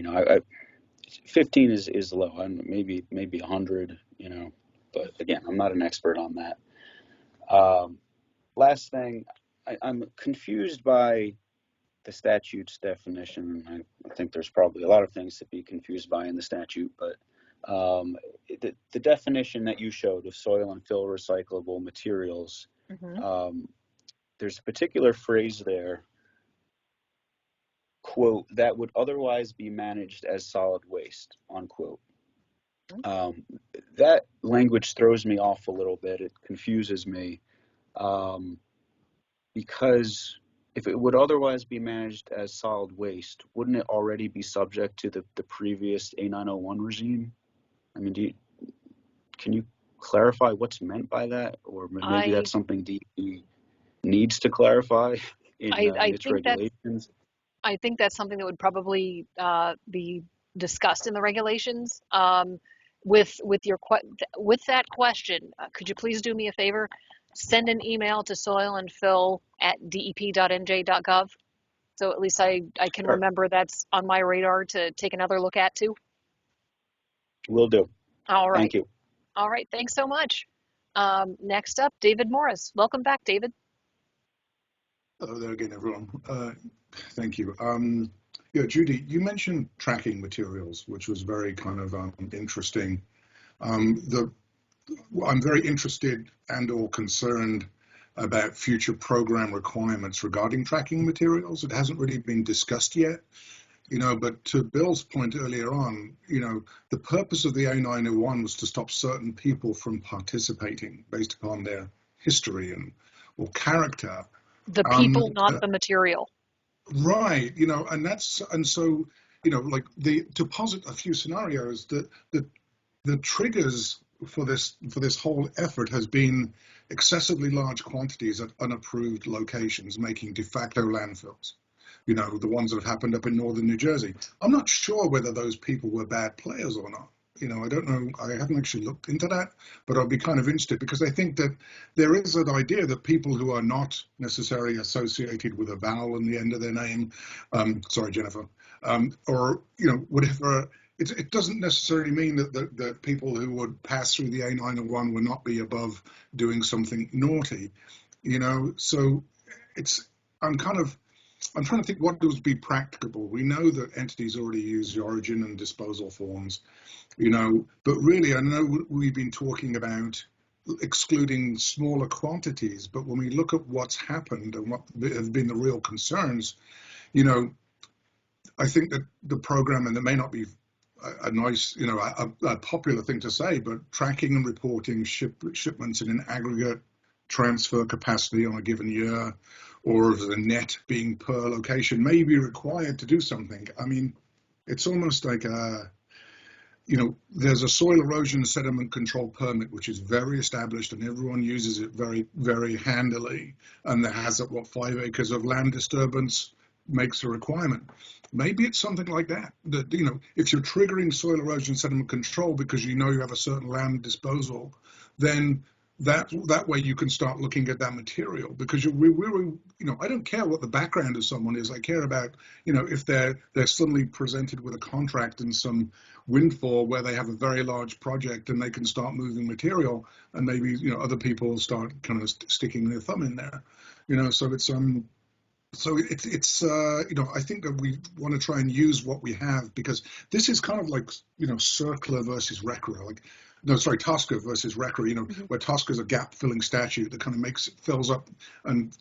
15 is low. Maybe 100, but again, I'm not an expert on that. Last thing, I'm confused by the statute's definition. I think there's probably a lot of things to be confused by in the statute, but the definition that you showed of soil and fill recyclable materials, there's a particular phrase there, quote, that would otherwise be managed as solid waste, unquote. That language throws me off a little bit. It confuses me because if it would otherwise be managed as solid waste, wouldn't it already be subject to the previous A901 regime? I mean, can you clarify what's meant by that? Or maybe that's something DEP needs to clarify in its regulations? I think that's something that would probably be discussed in the regulations. With that question, could you please do me a favor? Send an email to soilandfill@dep.nj.gov. So at least I can remember that's on my radar to take another look at too. Will do. All right. Thank you. All right. Thanks so much. Next up, David Morris. Welcome back, David. Hello there again, everyone. Thank you. Yeah, Judy, you mentioned tracking materials, which was very kind of interesting. I'm very interested and or concerned about future program requirements regarding tracking materials. It hasn't really been discussed yet, but to Bill's point earlier on, the purpose of the A901 was to stop certain people from participating based upon their history or character. The people, not the material. Right, to posit a few scenarios, that the triggers for this whole effort has been excessively large quantities at unapproved locations, making de facto landfills. The ones that have happened up in northern New Jersey. I'm not sure whether those people were bad players or not. I don't know. I haven't actually looked into that, but I'd be kind of interested because I think that there is an idea that people who are not necessarily associated with a vowel in the end of their name, sorry, Jennifer, or whatever. It doesn't necessarily mean that people who would pass through the A901 would not be above doing something naughty, So I'm trying to think what would be practicable. We know that entities already use the origin and disposal forms, but really I know we've been talking about excluding smaller quantities, but when we look at what's happened and what have been the real concerns, I think that the program, and it may not be a nice, a popular thing to say, but tracking and reporting shipments in an aggregate transfer capacity on a given year, or the net being per location, may be required to do something. I mean, it's almost like there's a soil erosion sediment control permit, which is very established and everyone uses it very, very handily. And that has 5 acres of land disturbance makes a requirement. Maybe it's something like that, if you're triggering soil erosion sediment control because you have a certain land disposal, then that way you can start looking at that material, because I don't care what the background of someone is. I care about, if they're suddenly presented with a contract and some windfall where they have a very large project and they can start moving material, and maybe, other people start kind of sticking their thumb in there, so it's I think that we want to try and use what we have, because this is kind of like, CERCLA versus RCRA, TSCA versus RCRA, where TSCA is a gap-filling statute that kind of fills up and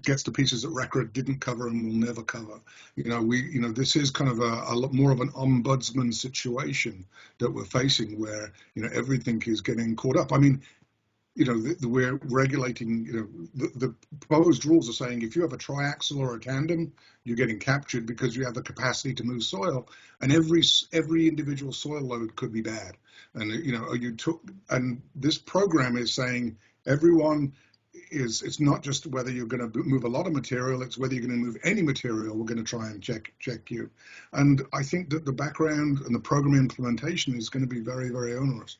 gets to pieces that RCRA didn't cover and will never cover. This is kind of a lot more of an ombudsman situation that we're facing, where, everything is getting caught up. I mean, we're regulating, the proposed rules are saying if you have a triaxle or a tandem, you're getting captured because you have the capacity to move soil, and every individual soil load could be bad. And, and this program is saying everyone it's not just whether you're going to move a lot of material, it's whether you're going to move any material, we're going to try and check you. And I think that the background and the program implementation is going to be very, very onerous.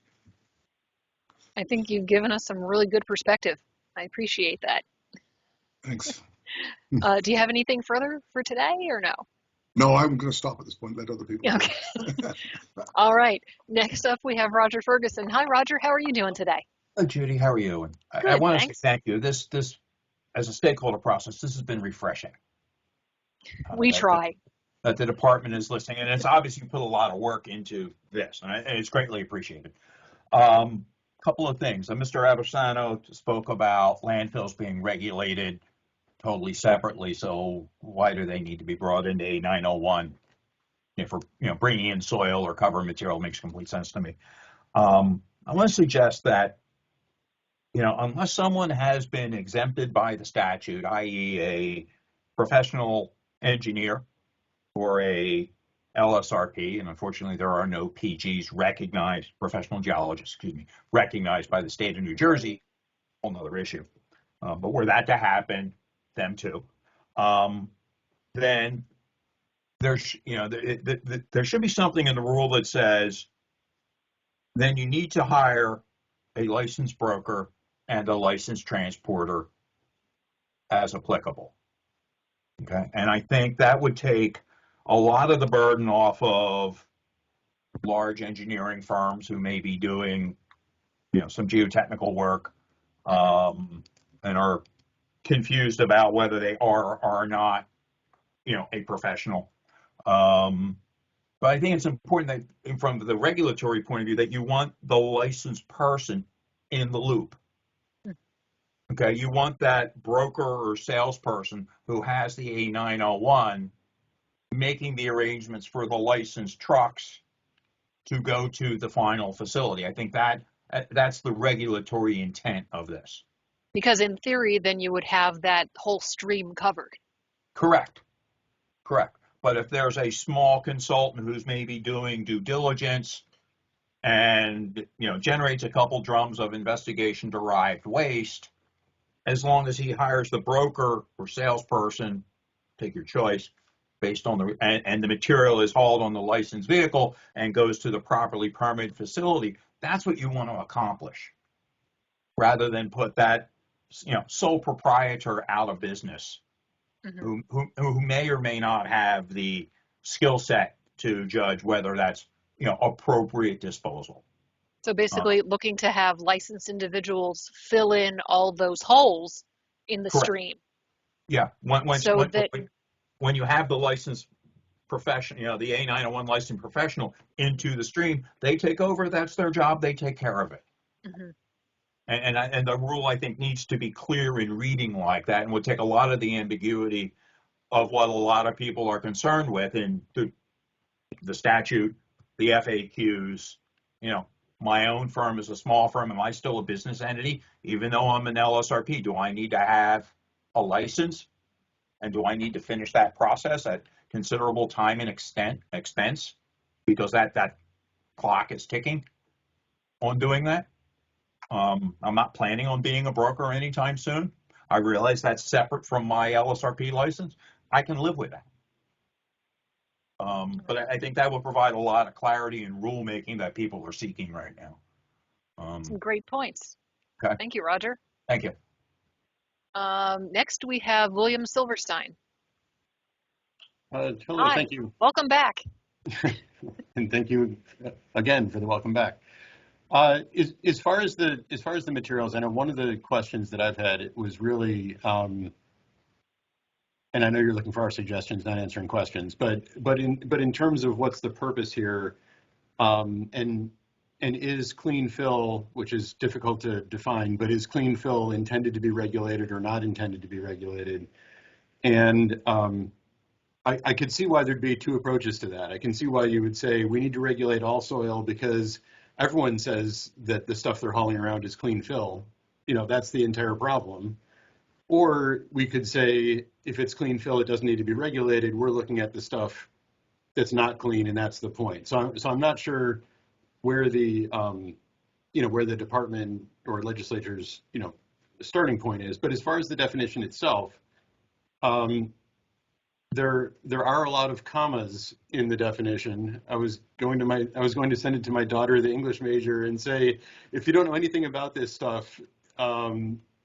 I think you've given us some really good perspective. I appreciate that. Thanks. Do you have anything further for today or no? No, I'm going to stop at this point. Let other people. Okay. All right. Next up, we have Roger Ferguson. Hi, Roger. How are you doing today? Judy, how are you? And I Good, want to say thanks. thank you. This, as a stakeholder process, this has been refreshing. We try. That the department is listening, and it's obvious you put a lot of work into this, and it's greatly appreciated. Couple of things. Mr. Abasano spoke about landfills being regulated totally separately, so why do they need to be brought into A901? For bringing in soil or cover material makes complete sense to me. I want to suggest that unless someone has been exempted by the statute, i.e. a professional engineer or a LSRP, and unfortunately there are no PGs recognized, professional geologists, recognized by the state of New Jersey, whole nother issue. But were that to happen, them too, then there's, there should be something in the rule that says then you need to hire a licensed broker and a licensed transporter as applicable. Okay, and I think that would take a lot of the burden off of large engineering firms who may be doing, some geotechnical work, and are confused about whether they are or are not, a professional. But I think it's important that from the regulatory point of view that you want the licensed person in the loop. Okay, you want that broker or salesperson who has the A901 making the arrangements for the licensed trucks to go to the final facility. I think that's the regulatory intent of this. Because in theory, then you would have that whole stream covered. Correct. But if there's a small consultant who's maybe doing due diligence and generates a couple drums of investigation derived waste, as long as he hires the broker or salesperson, take your choice, based on and the material is hauled on the licensed vehicle and goes to the properly permitted facility, that's what you want to accomplish, rather than put that sole proprietor out of business, who may or may not have the skill set to judge whether that's appropriate disposal. So basically looking to have licensed individuals fill in all those holes in the Correct. Stream. Yeah, when you have the licensed professional, the A901 licensed professional into the stream, they take over. That's their job. They take care of it. And the rule, I think, needs to be clear in reading like that, and would take a lot of the ambiguity of what a lot of people are concerned with in the statute, the FAQs. My own firm is a small firm. Am I still a business entity? Even though I'm an LSRP, do I need to have a license? And do I need to finish that process at considerable time and expense? Because that clock is ticking on doing that. I'm not planning on being a broker anytime soon. I realize that's separate from my LSRP license. I can live with that. But I think that will provide a lot of clarity in rulemaking that people are seeking right now. Some great points. Okay. Thank you, Roger. Thank you. Next, we have William Silverstein. Hello, Hi. thank you. Welcome back. And thank you again for the welcome back. As far as the materials, I know one of the questions that I've had, it was really, and I know you're looking for our suggestions, not answering questions, but in terms of what's the purpose here, and is clean fill, which is difficult to define, but is clean fill intended to be regulated or not intended to be regulated? And I could see why there'd be two approaches to that. I can see why you would say we need to regulate all soil because everyone says that the stuff they're hauling around is clean fill. That's the entire problem. Or we could say, if it's clean fill, it doesn't need to be regulated. We're looking at the stuff that's not clean, and that's the point. So I'm not sure where the where the department or legislature's starting point is. But as far as the definition itself, there are a lot of commas in the definition. I was going to send it to my daughter, the English major, and say, if you don't know anything about this stuff, how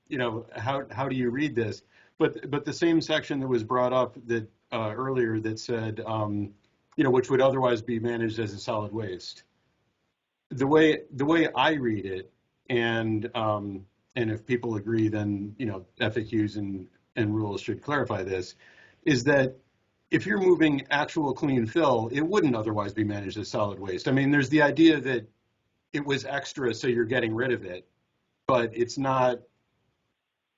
do you read this? But the same section that was brought up that earlier that said, which would otherwise be managed as a solid waste. The way I read it, and if people agree, then FAQs and rules should clarify this, is that if you're moving actual clean fill, it wouldn't otherwise be managed as solid waste. I mean, there's the idea that it was extra, so you're getting rid of it, but it's not.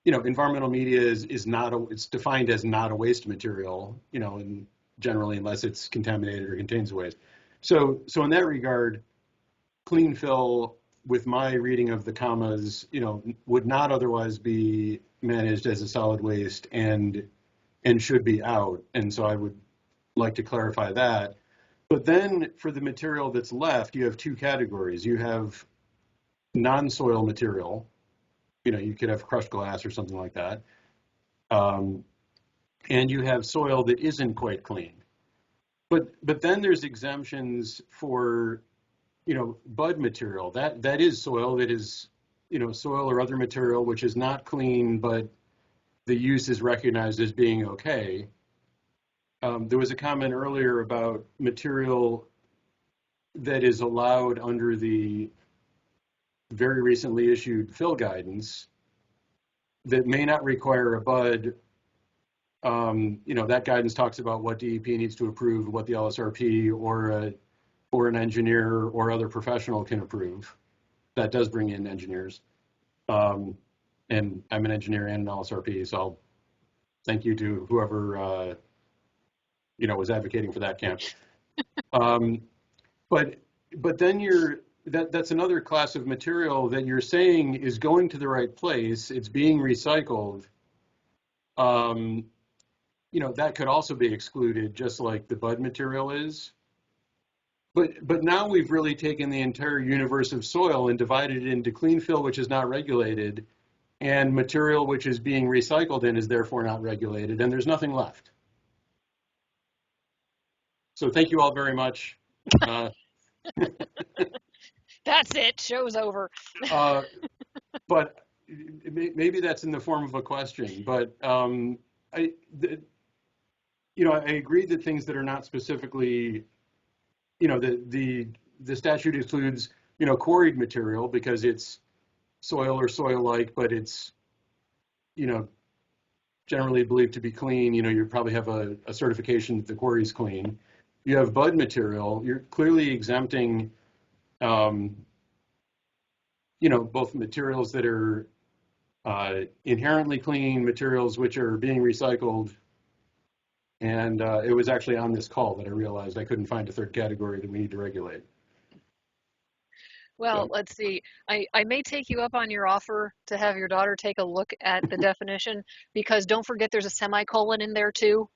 Environmental media is not it's defined as not a waste material, and generally unless it's contaminated or contains waste. So in that regard, clean fill, with my reading of the commas, would not otherwise be managed as a solid waste and should be out. And so I would like to clarify that. But then for the material that's left, you have two categories. You have non-soil material. You could have crushed glass or something like that. And you have soil that isn't quite clean. But then there's exemptions for, bud material. That is soil that is, soil or other material which is not clean, but the use is recognized as being okay. There was a comment earlier about material that is allowed under the very recently issued fill guidance that may not require a bud. That guidance talks about what DEP needs to approve, what the LSRP or an engineer or other professional can approve. That does bring in engineers. And I'm an engineer and an LSRP, so I'll thank you to whoever was advocating for that camp. But then that's another class of material that you're saying is going to the right place. It's being recycled. That could also be excluded, just like the bud material is. But now we've really taken the entire universe of soil and divided it into clean fill, which is not regulated, and material which is being recycled and is therefore not regulated, and there's nothing left. So thank you all very much. That's it. Show's over. But maybe that's in the form of a question. But I agree that things that are not specifically, the statute includes, quarried material because it's soil or soil-like, but it's, generally believed to be clean. You probably have a certification that the quarry is clean. You have bud material. You're clearly exempting, both materials that are inherently clean, materials which are being recycled. And it was actually on this call that I realized I couldn't find a third category that we need to regulate. Well, let's see. I may take you up on your offer to have your daughter take a look at the definition, because don't forget there's a semicolon in there too.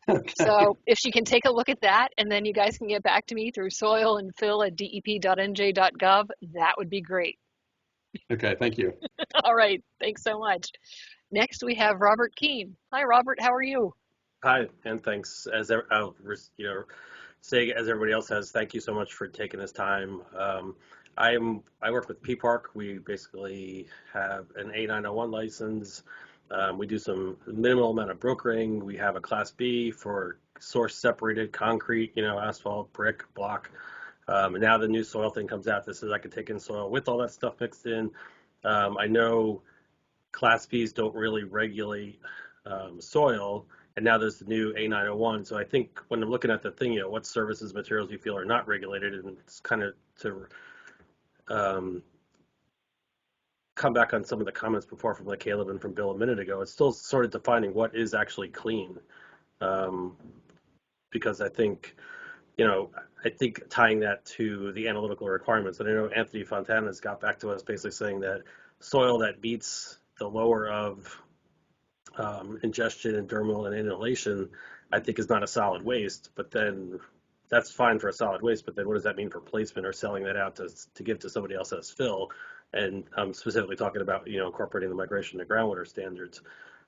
Okay. So if she can take a look at that, and then you guys can get back to me through soilandfill@dep.nj.gov, that would be great. Okay, thank you. All right, thanks so much. Next we have Robert Keane. Hi, Robert, how are you? Hi, and thanks. As I'll say, as everybody else has, thank you so much for taking this time. I work with P-Park. We basically have an A901 license. We do some minimal amount of brokering. We have a Class B for source separated concrete, asphalt, brick, block. And now the new soil thing comes out. This is I could take in soil with all that stuff mixed in. I know Class Bs don't really regulate soil. And now there's the new A901. So I think when I'm looking at the thing, what services, materials you feel are not regulated, and it's kind of to come back on some of the comments before from like Caleb and from Bill a minute ago, it's still sort of defining what is actually clean. Because I think, tying that to the analytical requirements, and I know Anthony Fontana's got back to us basically saying that soil that meets the lower of ingestion and dermal and inhalation, I think is not a solid waste, but then that's fine for a solid waste, but then what does that mean for placement or selling that out to give to somebody else as fill? And I'm specifically talking about, incorporating the migration to groundwater standards.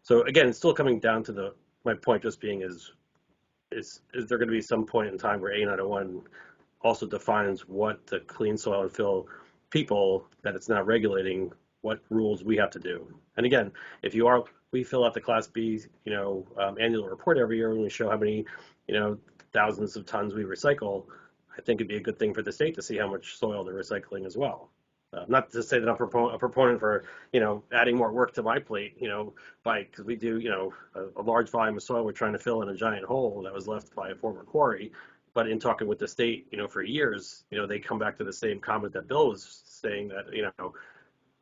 So again, it's still coming down to my point just being is there going to be some point in time where A901 also defines what the clean soil and fill people that it's now regulating what rules we have to do. And again, if we fill out the Class B, annual report every year and we show how many, thousands of tons we recycle. I think it'd be a good thing for the state to see how much soil they're recycling as well. Not to say that I'm a proponent for, adding more work to my plate, because we do, a large volume of soil we're trying to fill in a giant hole that was left by a former quarry. But in talking with the state, for years, they come back to the same comment that Bill was saying that,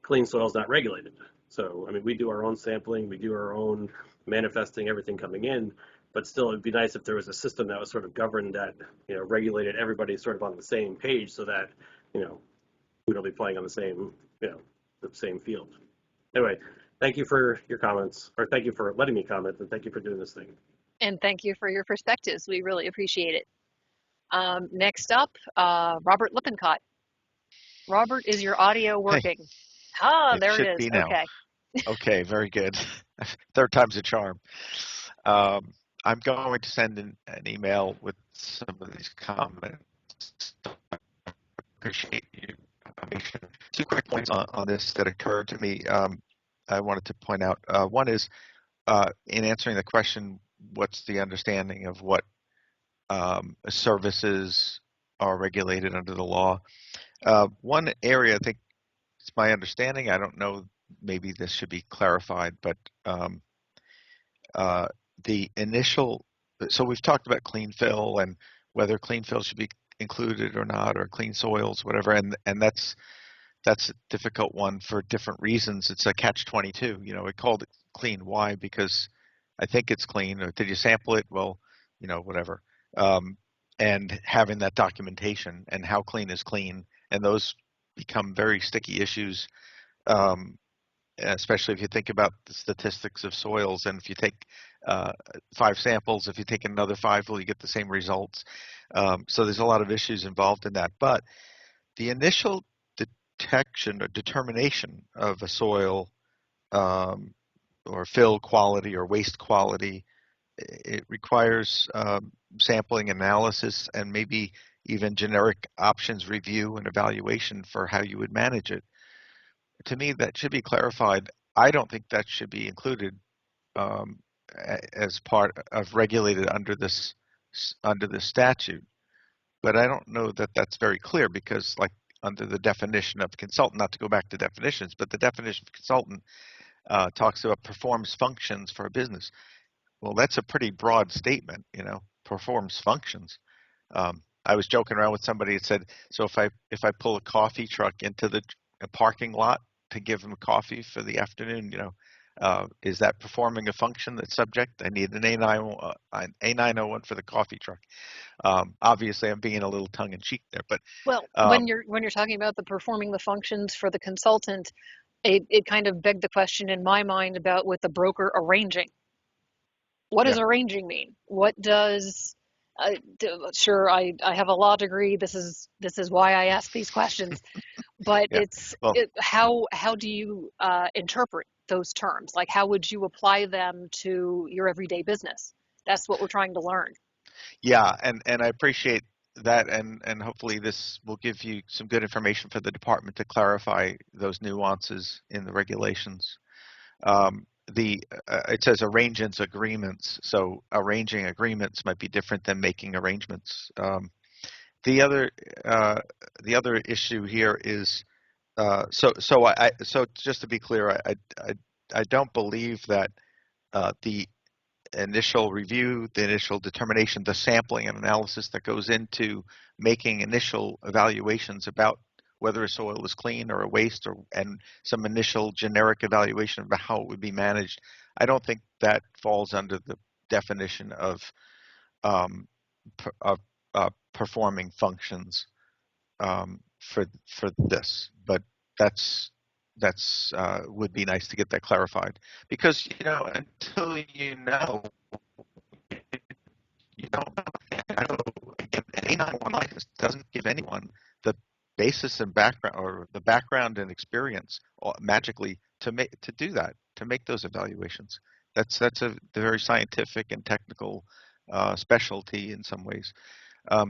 clean soil is not regulated. So, I mean, we do our own sampling, we do our own manifesting, everything coming in, but still it'd be nice if there was a system that was sort of governed that, regulated everybody sort of on the same page so that, we don't be playing on the same, the same field. Anyway, thank you for your comments, or thank you for letting me comment, and thank you for doing this thing. And thank you for your perspectives. We really appreciate it. Next up, Robert Lippincott. Robert, is your audio working? Hey, There it should is. be now. Okay. Okay, very good. Third time's a charm. I'm going to send an email with some of these comments. Appreciate you. Two quick points on this that occurred to me. I wanted to point out. One is in answering the question, what's the understanding of what services are regulated under the law? One area, I think it's my understanding, I don't know, maybe this should be clarified, but the initial, so we've talked about clean fill and whether clean fill should be included or not, or clean soils, whatever, and that's a difficult one for different reasons. It's a catch-22. We called it clean. Why? Because I think it's clean. Or did you sample it? Well, whatever. And having that documentation and how clean is clean, and those become very sticky issues, especially if you think about the statistics of soils. And if you take 5 samples, if you take another 5, well, you get the same results. So there's a lot of issues involved in that. But the initial detection or determination of a soil or fill quality or waste quality, it requires sampling analysis and maybe even generic options review and evaluation for how you would manage it. To me, that should be clarified. I don't think that should be included as part of regulated under this statute. But I don't know that that's very clear, because like under the definition of consultant, not to go back to definitions, but the definition of consultant talks about performs functions for a business. Well, that's a pretty broad statement, performs functions. I was joking around with somebody that said, so if I pull a coffee truck into the parking lot to give them coffee for the afternoon, is that performing a function that's subject? I need an A901 for the coffee truck. Obviously, I'm being a little tongue-in-cheek there, but Well, when you're talking about performing the functions for the consultant, it kind of begged the question in my mind about with the broker arranging. What does arranging mean? What does sure, I have a law degree. This is why I ask these questions. But how do you interpret those terms? Like, how would you apply them to your everyday business? That's what we're trying to learn. Yeah, and I appreciate that, and hopefully this will give you some good information for the department to clarify those nuances in the regulations. It says arrangements agreements, so arranging agreements might be different than making arrangements. The other issue here is so just to be clear, I don't believe that the initial review, the initial determination, the sampling and analysis that goes into making initial evaluations about whether a soil is clean or a waste, and some initial generic evaluation about how it would be managed, I don't think that falls under the definition of performing functions for this. But that's would be nice to get that clarified, because until you don't know. I know, again, an A901 license doesn't give anyone the basis and background, or the background and experience magically to do that, to make those evaluations. That's a very scientific and technical specialty in some ways.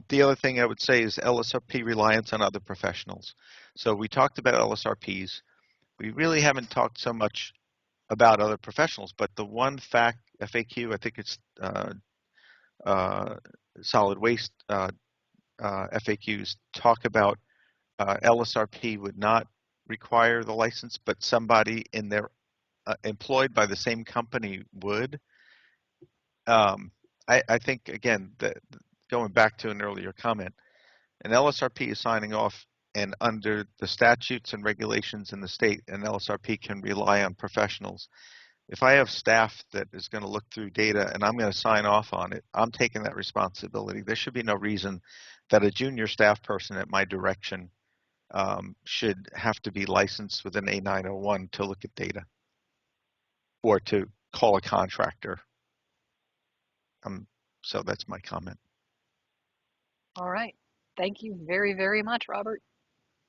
The other thing I would say is LSRP reliance on other professionals. So we talked about LSRPs. we really haven't talked so much about other professionals, but the one fact FAQ, I think it's solid waste FAQs talk about LSRP would not require the license, but somebody in their employed by the same company would. I think, again, that going back to an earlier comment, an LSRP is signing off, and under the statutes and regulations in the state, an LSRP can rely on professionals. If I have staff that is going to look through data and I'm going to sign off on it, I'm taking that responsibility. There should be no reason that a junior staff person at my direction should have to be licensed with an A901 to look at data or to call a contractor. So that's my comment. All right. Thank you very, very much, Robert.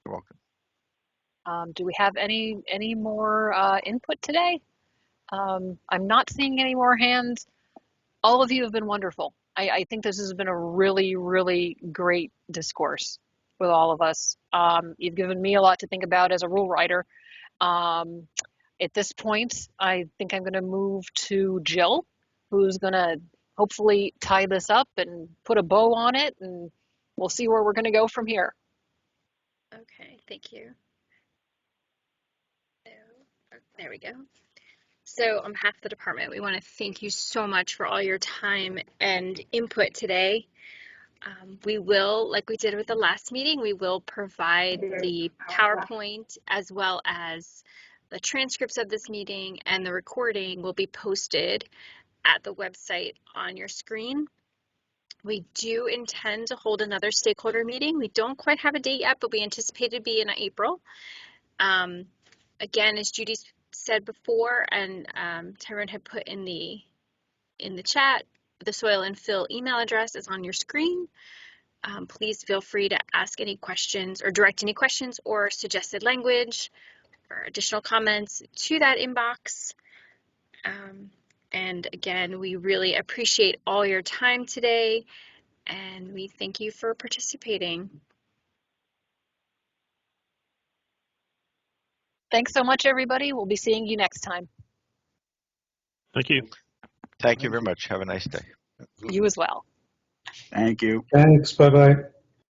You're welcome. Do we have any more input today? I'm not seeing any more hands. All of you have been wonderful. I think this has been a really, really great discourse with all of us. You've given me a lot to think about as a rule writer. At this point, I think I'm going to move to Jill, who's going to hopefully tie this up and put a bow on it, and we'll see where we're going to go from here. Okay, thank you. There we go. So on behalf of the department, we want to thank you so much for all your time and input today. We will, like we did with the last meeting, we will provide the PowerPoint as well as the transcripts of this meeting, and the recording will be posted at the website on your screen. We do intend to hold another stakeholder meeting. We don't quite have a date yet, but we anticipate it to be in April. Again, as Judy said before, and Tyrone had put in the chat, the soil and fill email address is on your screen. Please feel free to ask any questions or direct any questions or suggested language or additional comments to that inbox. And again, we really appreciate all your time today, and we thank you for participating. Thanks so much, everybody. We'll be seeing you next time. Thank you. Thank you very much. Have a nice day. You as well. Thank you. Thanks. Bye-bye.